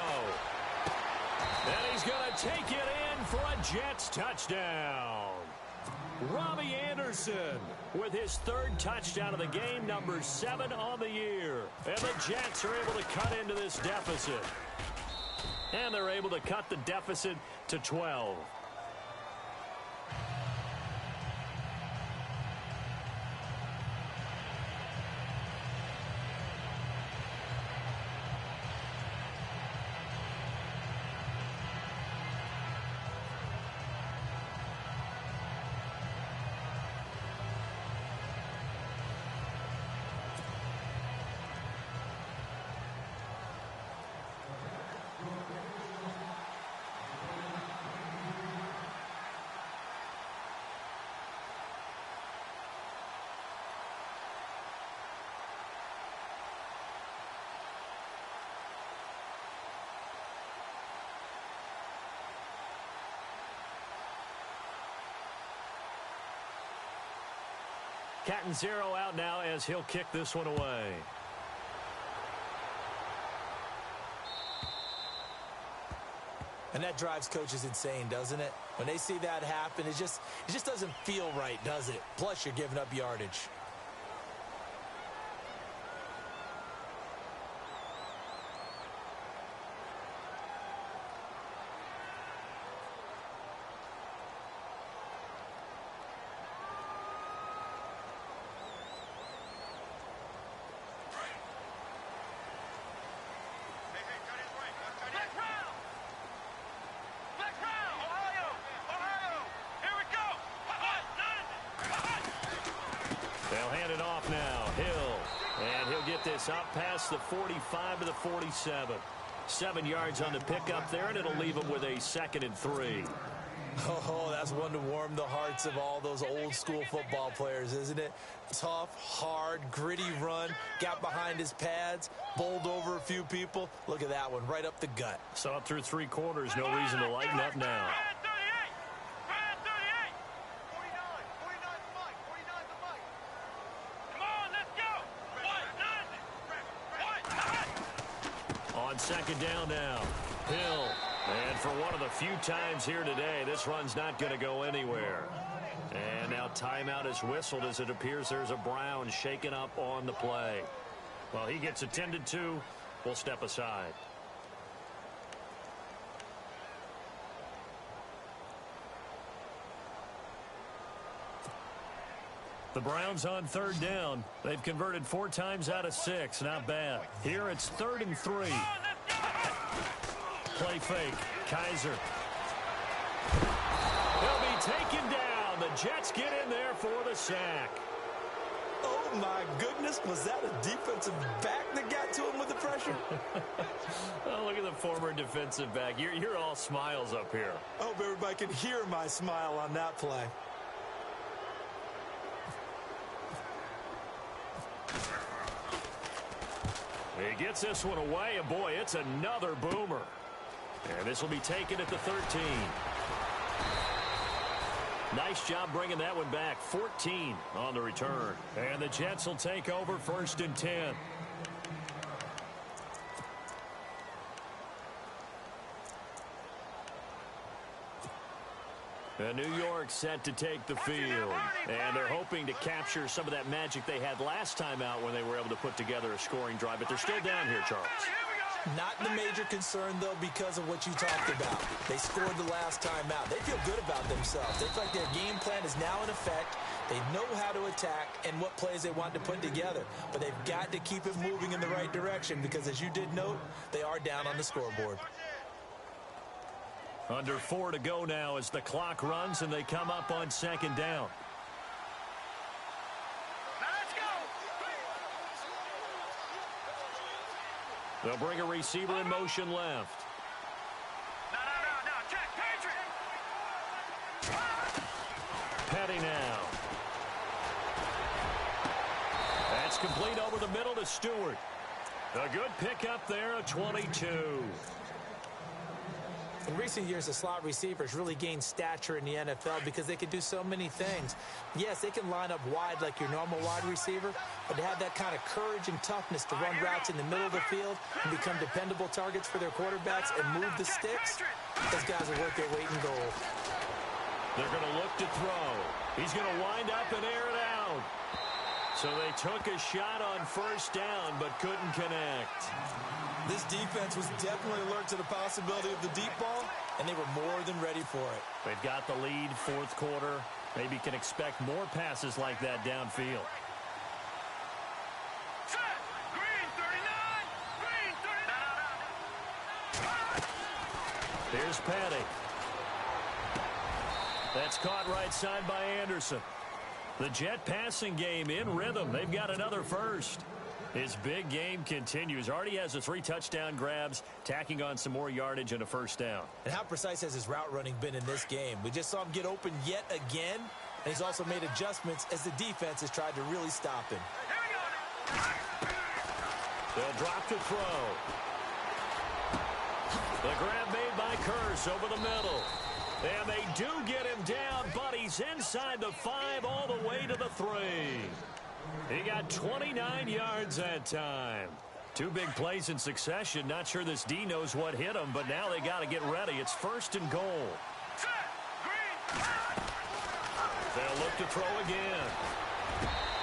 And he's going to take it in for a Jets touchdown. Robbie Anderson with his 3rd touchdown of the game, number 7 on the year. And the Jets are able to cut into this deficit. And they're able to cut the deficit to 12. Catanzaro out now as he'll kick this one away. And that drives coaches insane, doesn't it? When they see that happen, it just doesn't feel right, does it? Plus, you're giving up yardage. They'll hand it off now. Hill. And he'll get this up past the 45 to the 47. 7 yards on the pickup there, and it'll leave him with a 2nd and 3. Oh, that's one to warm the hearts of all those old school football players, isn't it? Tough, hard, gritty run, got behind his pads, bowled over a few people. Look at that one, right up the gut. Saw it through 3 quarters, no reason to lighten up now. On second down now, Hill. And for one of the few times here today, this run's not going to go anywhere. And now timeout is whistled as it appears there's a Brown shaken up on the play. Well, he gets attended to. We'll step aside. The Browns on third down. They've converted 4 times out of 6. Not bad. Here it's 3rd and 3. Play fake. Kaiser. He'll be taken down. The Jets get in there for the sack. Oh, my goodness. Was that a defensive back that got to him with the pressure? Oh, look at the former defensive back. You're all smiles up here. I hope everybody can hear my smile on that play. He gets this one away, and boy, it's another boomer. And this will be taken at the 13. Nice job bringing that one back. 14 on the return. And the Jets will take over 1st and 10. And New York set to take the field. And they're hoping to capture some of that magic they had last time out when they were able to put together a scoring drive. But they're still down here, Charles. Not the major concern, though, because of what you talked about. They scored the last time out. They feel good about themselves. They feel like their game plan is now in effect. They know how to attack and what plays they want to put together. But they've got to keep it moving in the right direction because, as you did note, they are down on the scoreboard. Under 4 to go now as the clock runs and they come up on 2nd down. They'll bring a receiver in motion left. No, check, Patriot. Petty now. That's complete over the middle to Stewart. A good pickup there, a 22. In recent years, the slot receivers really gained stature in the NFL because they can do so many things. Yes, they can line up wide like your normal wide receiver, but to have that kind of courage and toughness to run routes in the middle of the field and become dependable targets for their quarterbacks and move the sticks, those guys will work their weight in gold. They're going to look to throw. He's going to wind up and air it out. So they took a shot on 1st down but couldn't connect. This defense was definitely alert to the possibility of the deep ball, and they were more than ready for it. They've got the lead, 4th quarter. Maybe can expect more passes like that downfield. Set. Green 39. Green 39. Here's Petty. That's caught right side by Anderson. The Jet passing game in rhythm. They've got another first. His big game continues. Already has the 3 touchdown grabs, tacking on some more yardage and a 1st down. And how precise has his route running been in this game? We just saw him get open yet again, and he's also made adjustments as the defense has tried to really stop him. They'll drop to throw. The grab made by Curse over the middle. And they do get him down, but he's inside the 5 all the way to the 3. He got 29 yards that time. 2 big plays in succession. Not sure this D knows what hit him, but now they got to get ready. It's 1st and goal. They'll look to throw again.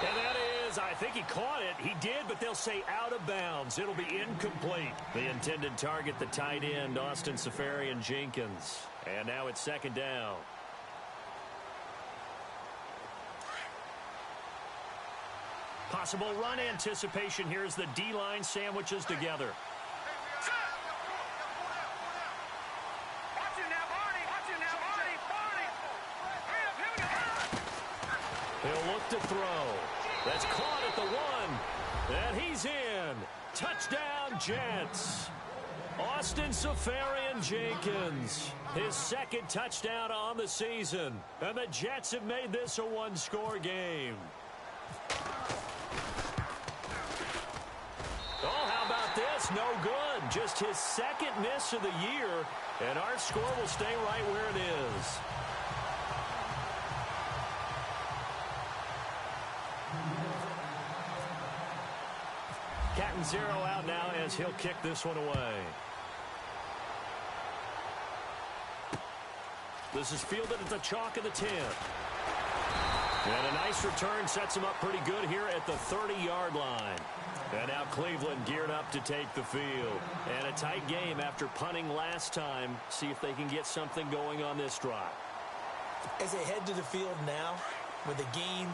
And that is, I think he caught it. He did, but they'll say out of bounds. It'll be incomplete. The intended target, the tight end, Austin Safarian-Jenkins. And now it's 2nd down. Possible run anticipation here as the D-line sandwiches together. He'll look to throw. That's caught at the 1. And he's in. Touchdown, Jets. Austin Safarian-Jenkins, his second touchdown on the season. And the Jets have made this a one-score game. Oh, how about this? No good. Just his second miss of the year. And our score will stay right where it is. Catanzaro out now as he'll kick this one away. This is fielded at the chalk of the 10. And a nice return sets him up pretty good here at the 30-yard line. And now Cleveland geared up to take the field. And a tight game after punting last time. See if they can get something going on this drive. As they head to the field now, with the game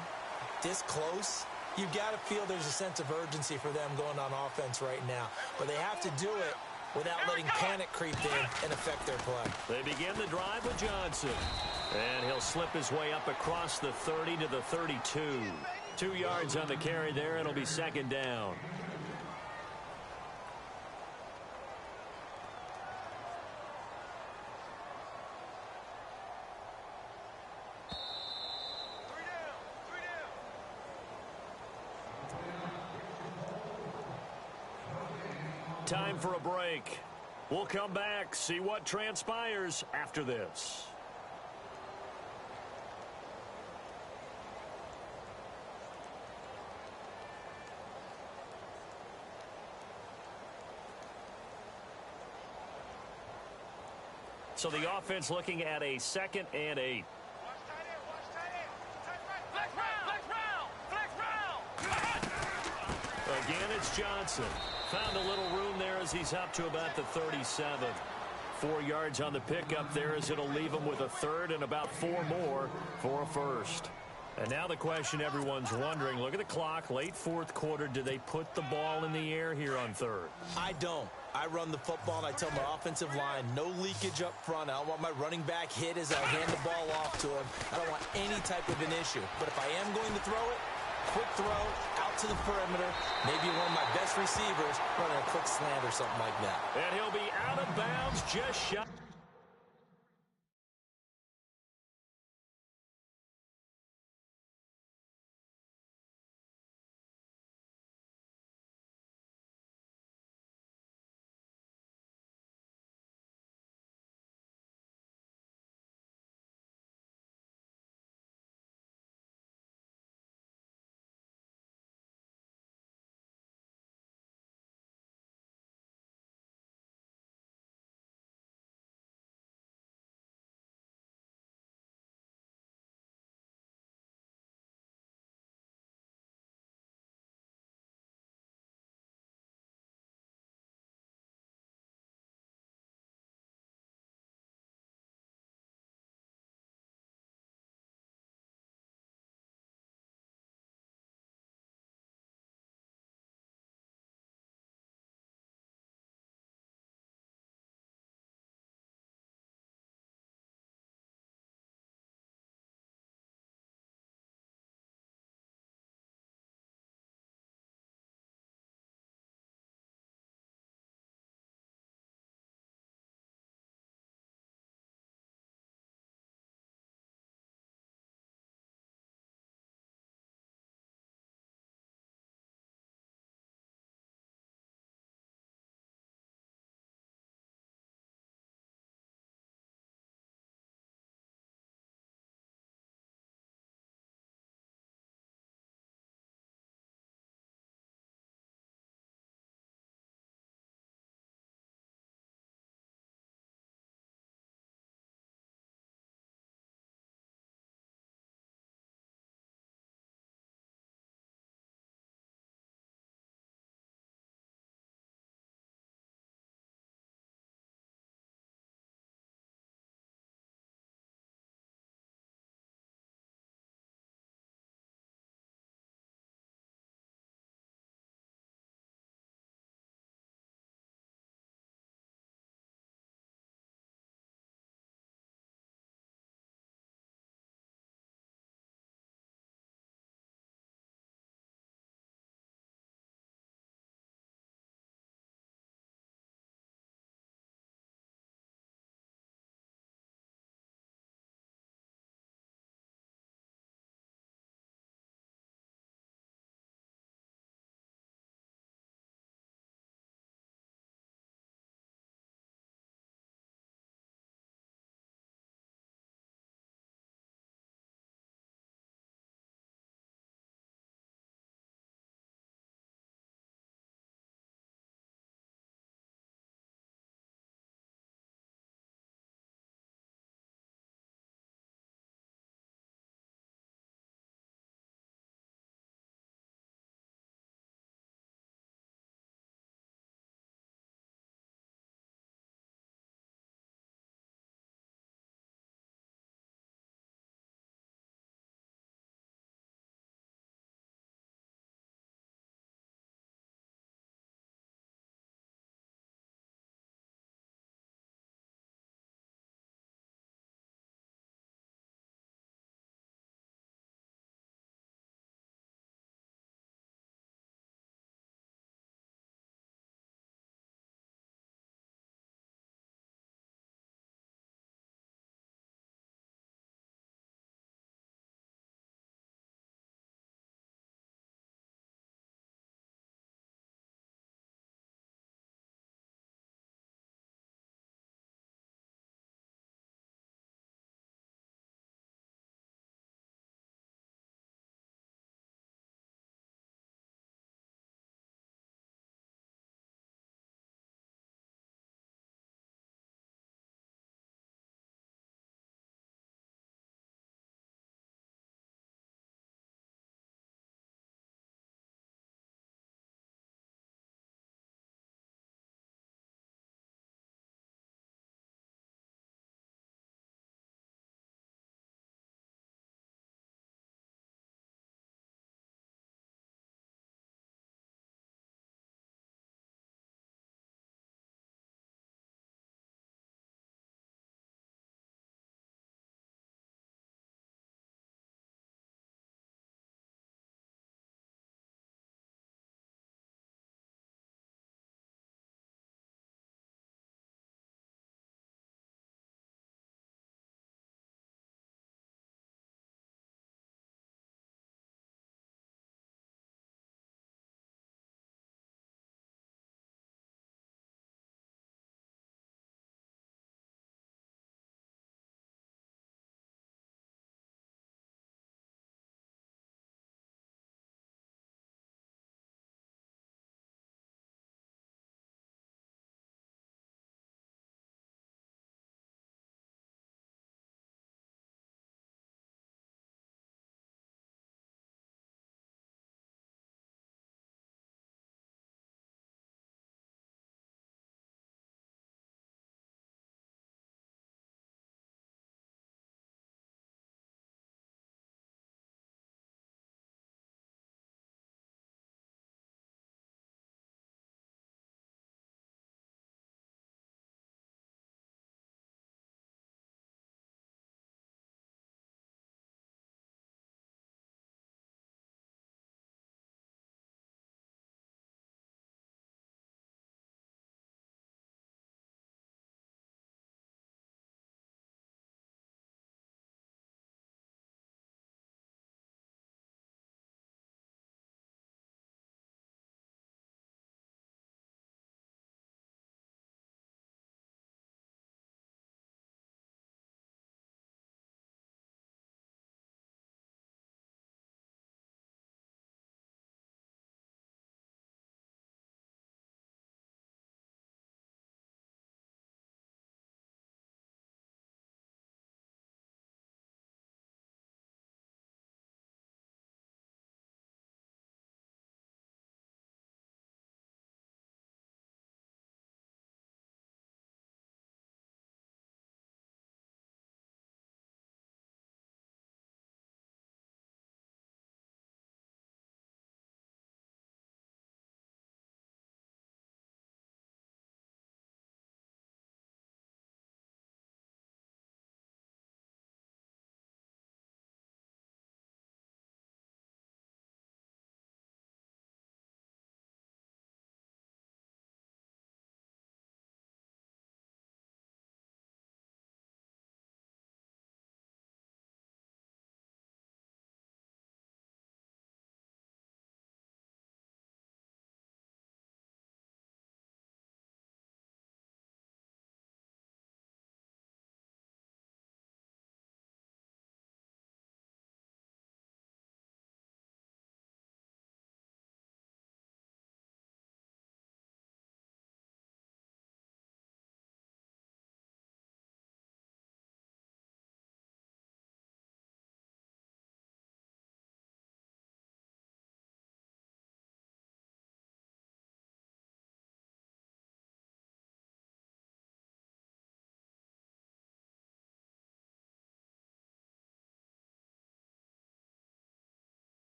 this close, you've got to feel there's a sense of urgency for them going on offense right now. But they have to do it without letting panic creep in and affect their play. They begin the drive with Johnson. And he'll slip his way up across the 30 to the 32. 2 yards on the carry there. It'll be second down. Time for a break. We'll come back, see what transpires after this. So the offense looking at a 2nd and 8. Again, it's Johnson. Found a little room there as he's up to about the 37. 4 yards on the pickup there as it'll leave him with a 3rd and about 4 more for a 1st. And now the question everyone's wondering, look at the clock, late 4th quarter, do they put the ball in the air here on 3rd? I don't. I run the football, and I tell my offensive line, no leakage up front. I don't want my running back hit as I hand the ball off to him. I don't want any type of an issue. But if I am going to throw it, quick throw, out to the perimeter, maybe one of my best receivers running a quick slant or something like that. And he'll be out of bounds just shy.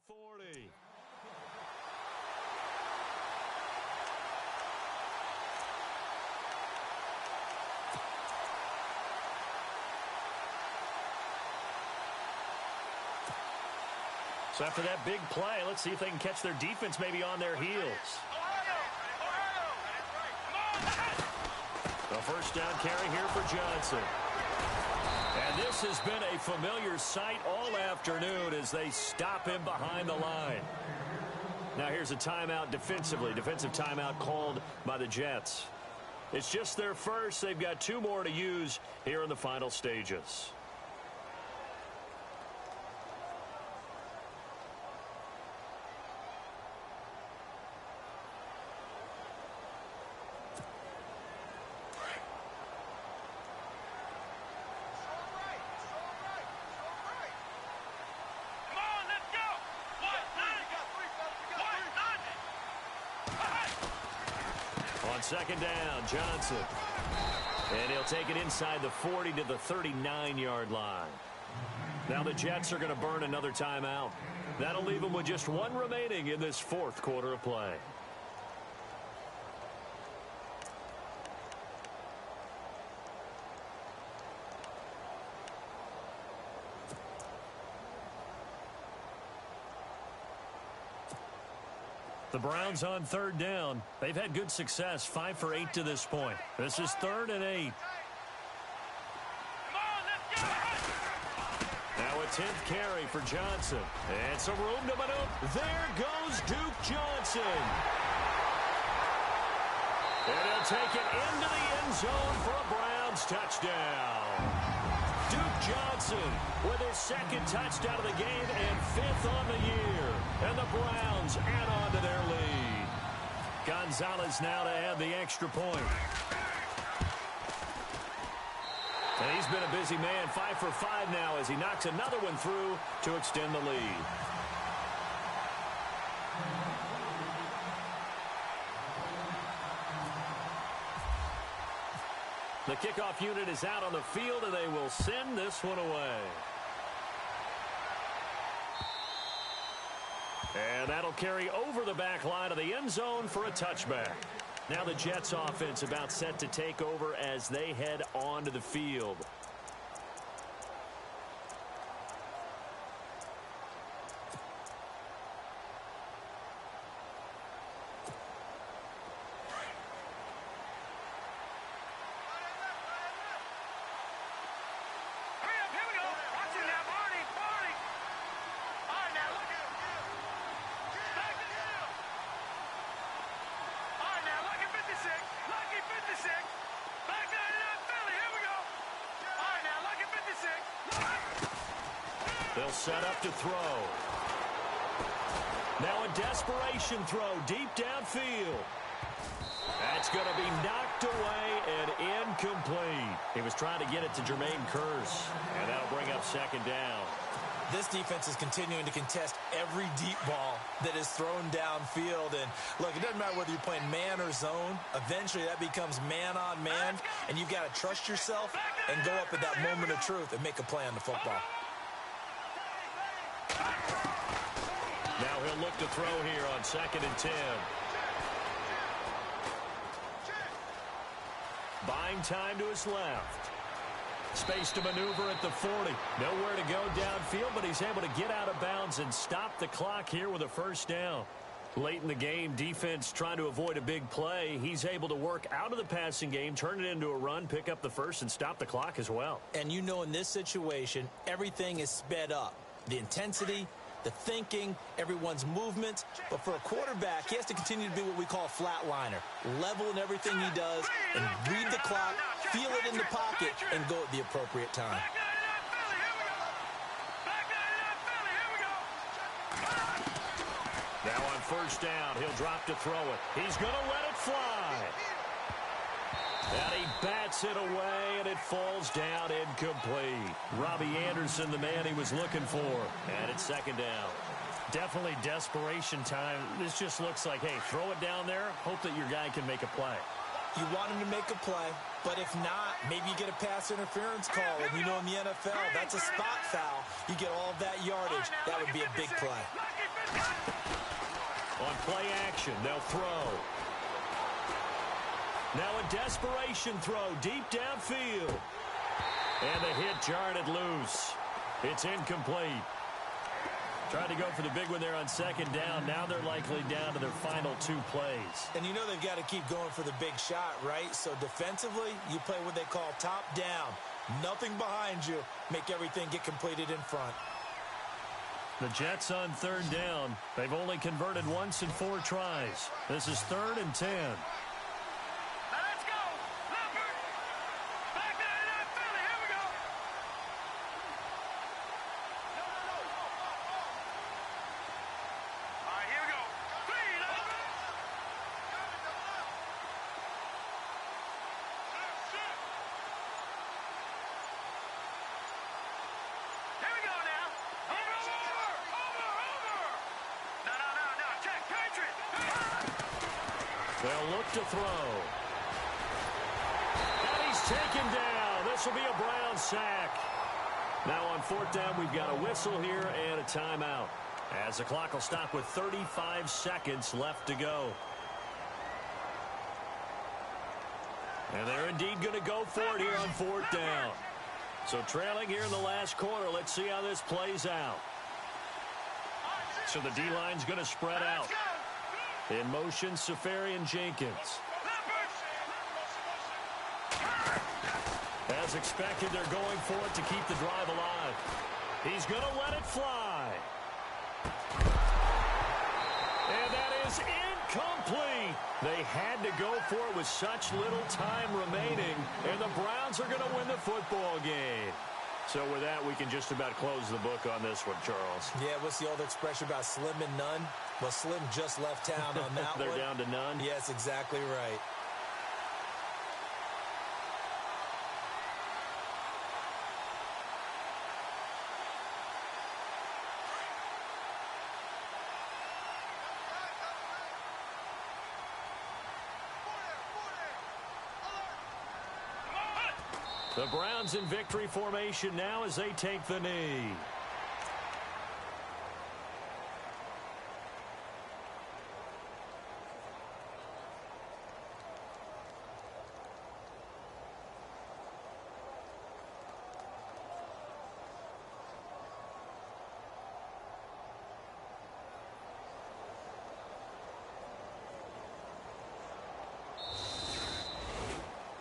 40. So after that big play, let's see if they can catch their defense maybe on their heels. A first down carry here for Johnson. And this has been a familiar sight all afternoon as they stop him behind the line. Now here's a timeout defensively. Defensive timeout called by the Jets. It's just their first. They've got 2 more to use here in the final stages. Second down, Johnson. And he'll take it inside the 40 to the 39-yard line. Now the Jets are going to burn another timeout. That'll leave them with just 1 remaining in this 4th quarter of play. The Browns on 3rd down. They've had good success, 5 for 8 to this point. This is 3rd and 8. Now a 10th carry for Johnson. And some room to maneuver. There goes Duke Johnson. And he'll take it into the end zone for a Browns touchdown. Duke Johnson with his 2nd touchdown of the game and 5th on the year. And the Browns add on to their lead. Gonzalez now to add the extra point. And he's been a busy man, 5 for 5 now as he knocks another one through to extend the lead. The kickoff unit is out on the field, and they will send this one away. And that'll carry over the back line of the end zone for a touchback. Now the Jets offense about set to take over as they head onto the field. They'll set up to throw. Now a desperation throw deep downfield. That's going to be knocked away and incomplete. He was trying to get it to Jermaine Kearse, and that'll bring up 2nd down. This defense is continuing to contest every deep ball that is thrown downfield. And, look, it doesn't matter whether you're playing man or zone. Eventually, that becomes man-on-man, and you've got to trust yourself and go up at that moment of truth and make a play on the football. Now he'll look to throw here on 2nd and 10. Buying time to his left. Space to maneuver at the 40. Nowhere to go downfield, but he's able to get out of bounds and stop the clock here with a first down. Late in the game, defense trying to avoid a big play. He's able to work out of the passing game, turn it into a run, pick up the first, and stop the clock as well. And you know in this situation, everything is sped up. The intensity, the thinking, everyone's movements. But for a quarterback, he has to continue to be what we call a flatliner. Level in everything he does and read the clock, feel it in the pocket, and go at the appropriate time. Now on first down, he'll drop to throw it. He's going to let it fly. And he bats it away, and it falls down incomplete. Robbie Anderson, the man he was looking for. And it's 2nd down. Definitely desperation time. This just looks like, hey, throw it down there, hope that your guy can make a play. You want him to make a play, but if not, maybe you get a pass interference call. And you know in the NFL, that's a spot foul. You get all of that yardage. That would be a big play. On play action, they'll throw. Now a desperation throw deep downfield. And the hit jarred it loose. It's incomplete. Tried to go for the big one there on second down. Now they're likely down to their final 2 plays. And you know they've got to keep going for the big shot, right? So defensively, you play what they call top down. Nothing behind you. Make everything get completed in front. The Jets on third down. They've only converted once in 4 tries. This is 3rd and 10. They'll look to throw. And he's taken down. This will be a Brown sack. Now on 4th down, we've got a whistle here and a timeout, as the clock will stop with 35 seconds left to go. And they're indeed going to go for it here on 4th down. So trailing here in the last quarter. Let's see how this plays out. So the D-line's going to spread out. In motion, Safarian Jenkins. As expected, they're going for it to keep the drive alive. He's going to let it fly. And that is incomplete. They had to go for it with such little time remaining, and the Browns are going to win the football game. So with that, we can just about close the book on this one, Charles. Yeah, what's the old expression about slim and none? Well, Slim just left town on that They're one. down to none? Yes, exactly right. The Browns in victory formation now as they take the knee.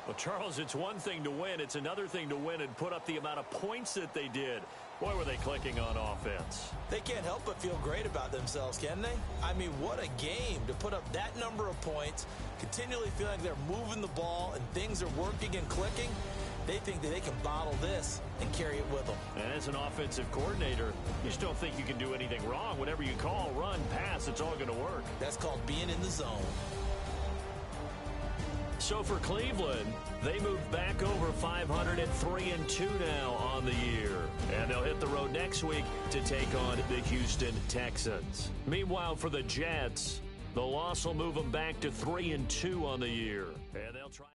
Well, Charles, it's one thing to win. It's another thing to win and put up the amount of points that they did. Boy, were they clicking on offense. They can't help but feel great about themselves, can they? I mean, what a game to put up that number of points, continually feeling like they're moving the ball and things are working and clicking. They think that they can bottle this and carry it with them. And as an offensive coordinator, you just don't think you can do anything wrong. Whatever you call, run, pass, it's all going to work. That's called being in the zone. So for Cleveland, they moved back over 500 at 3-2 now on the year. And they'll hit the road next week to take on the Houston Texans. Meanwhile, for the Jets, the loss will move them back to 3-2 on the year. And they'll try.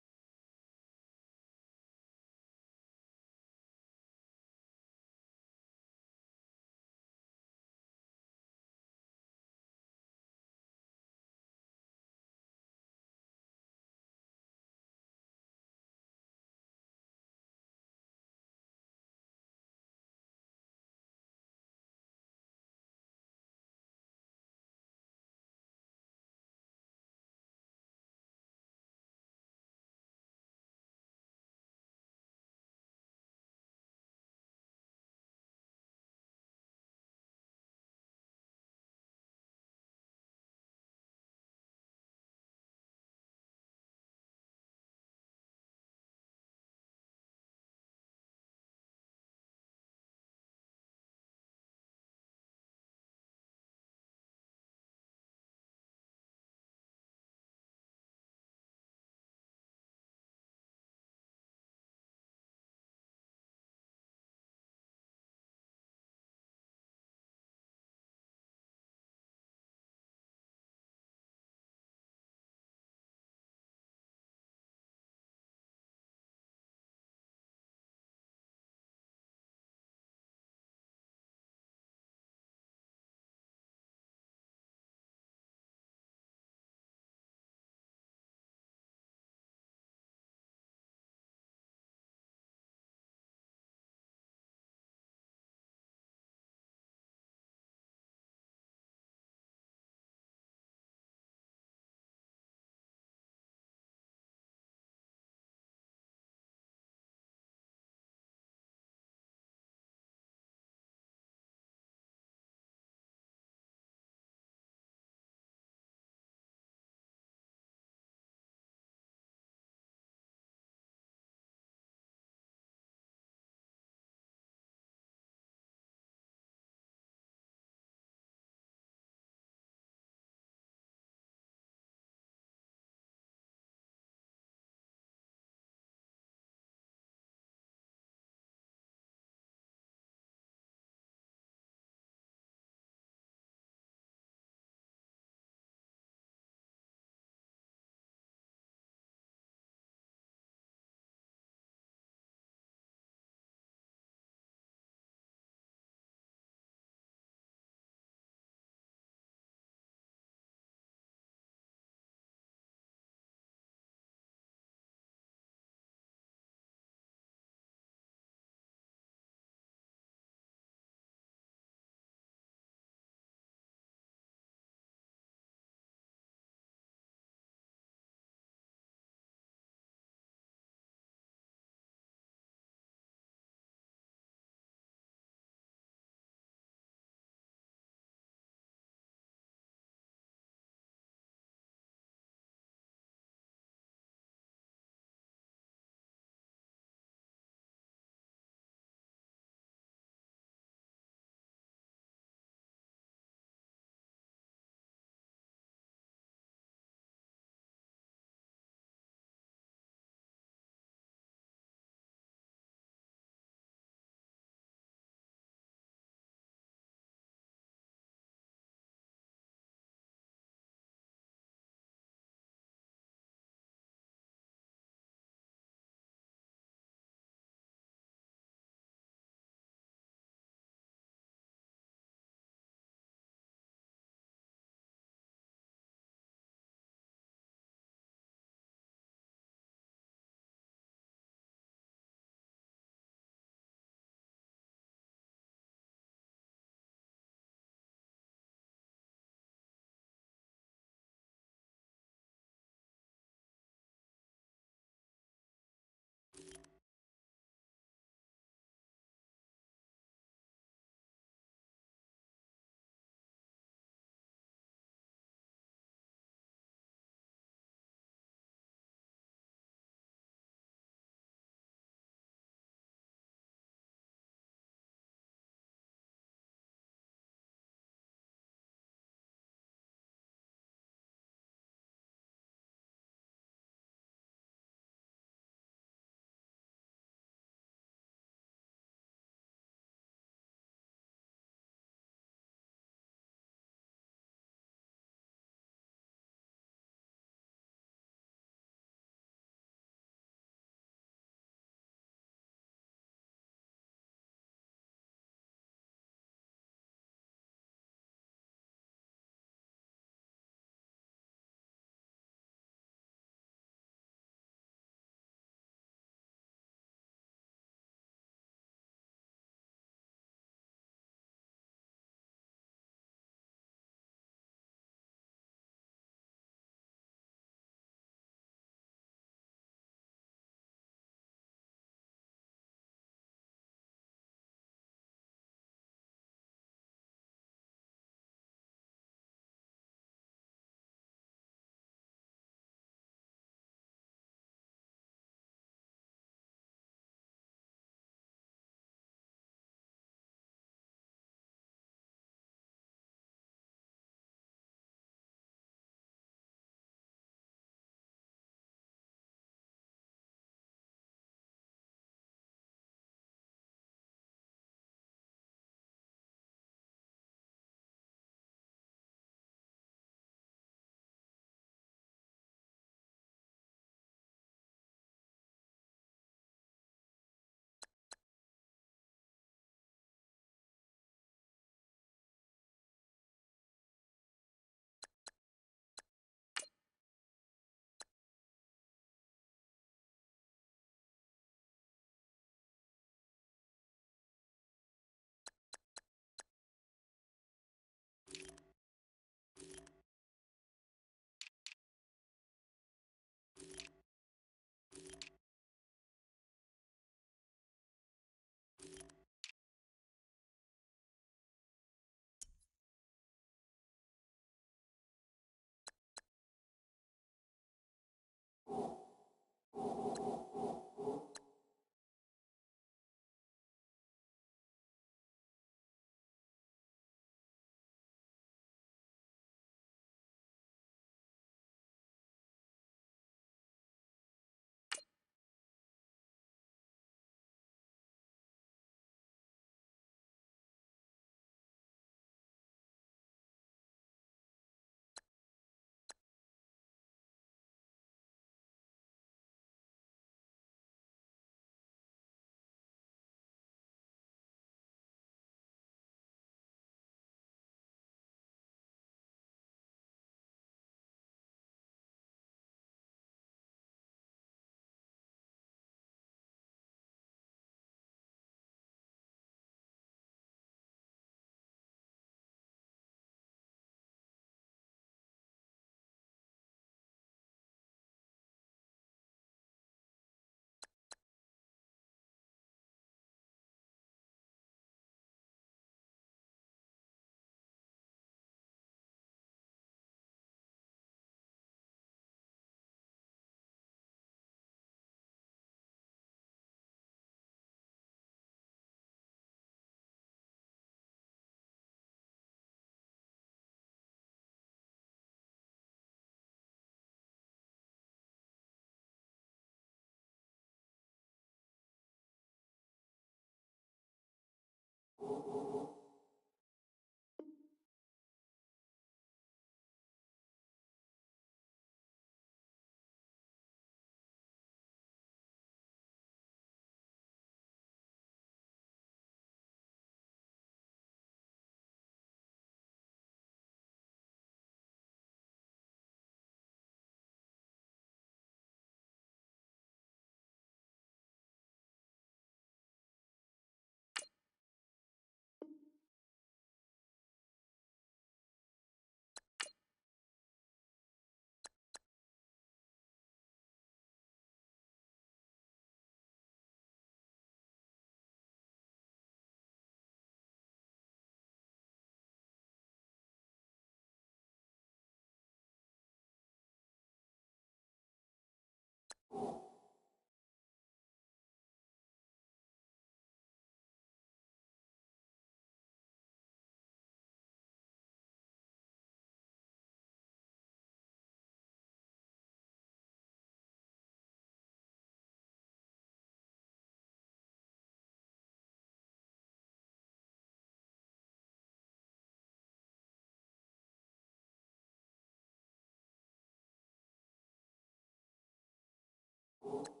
you.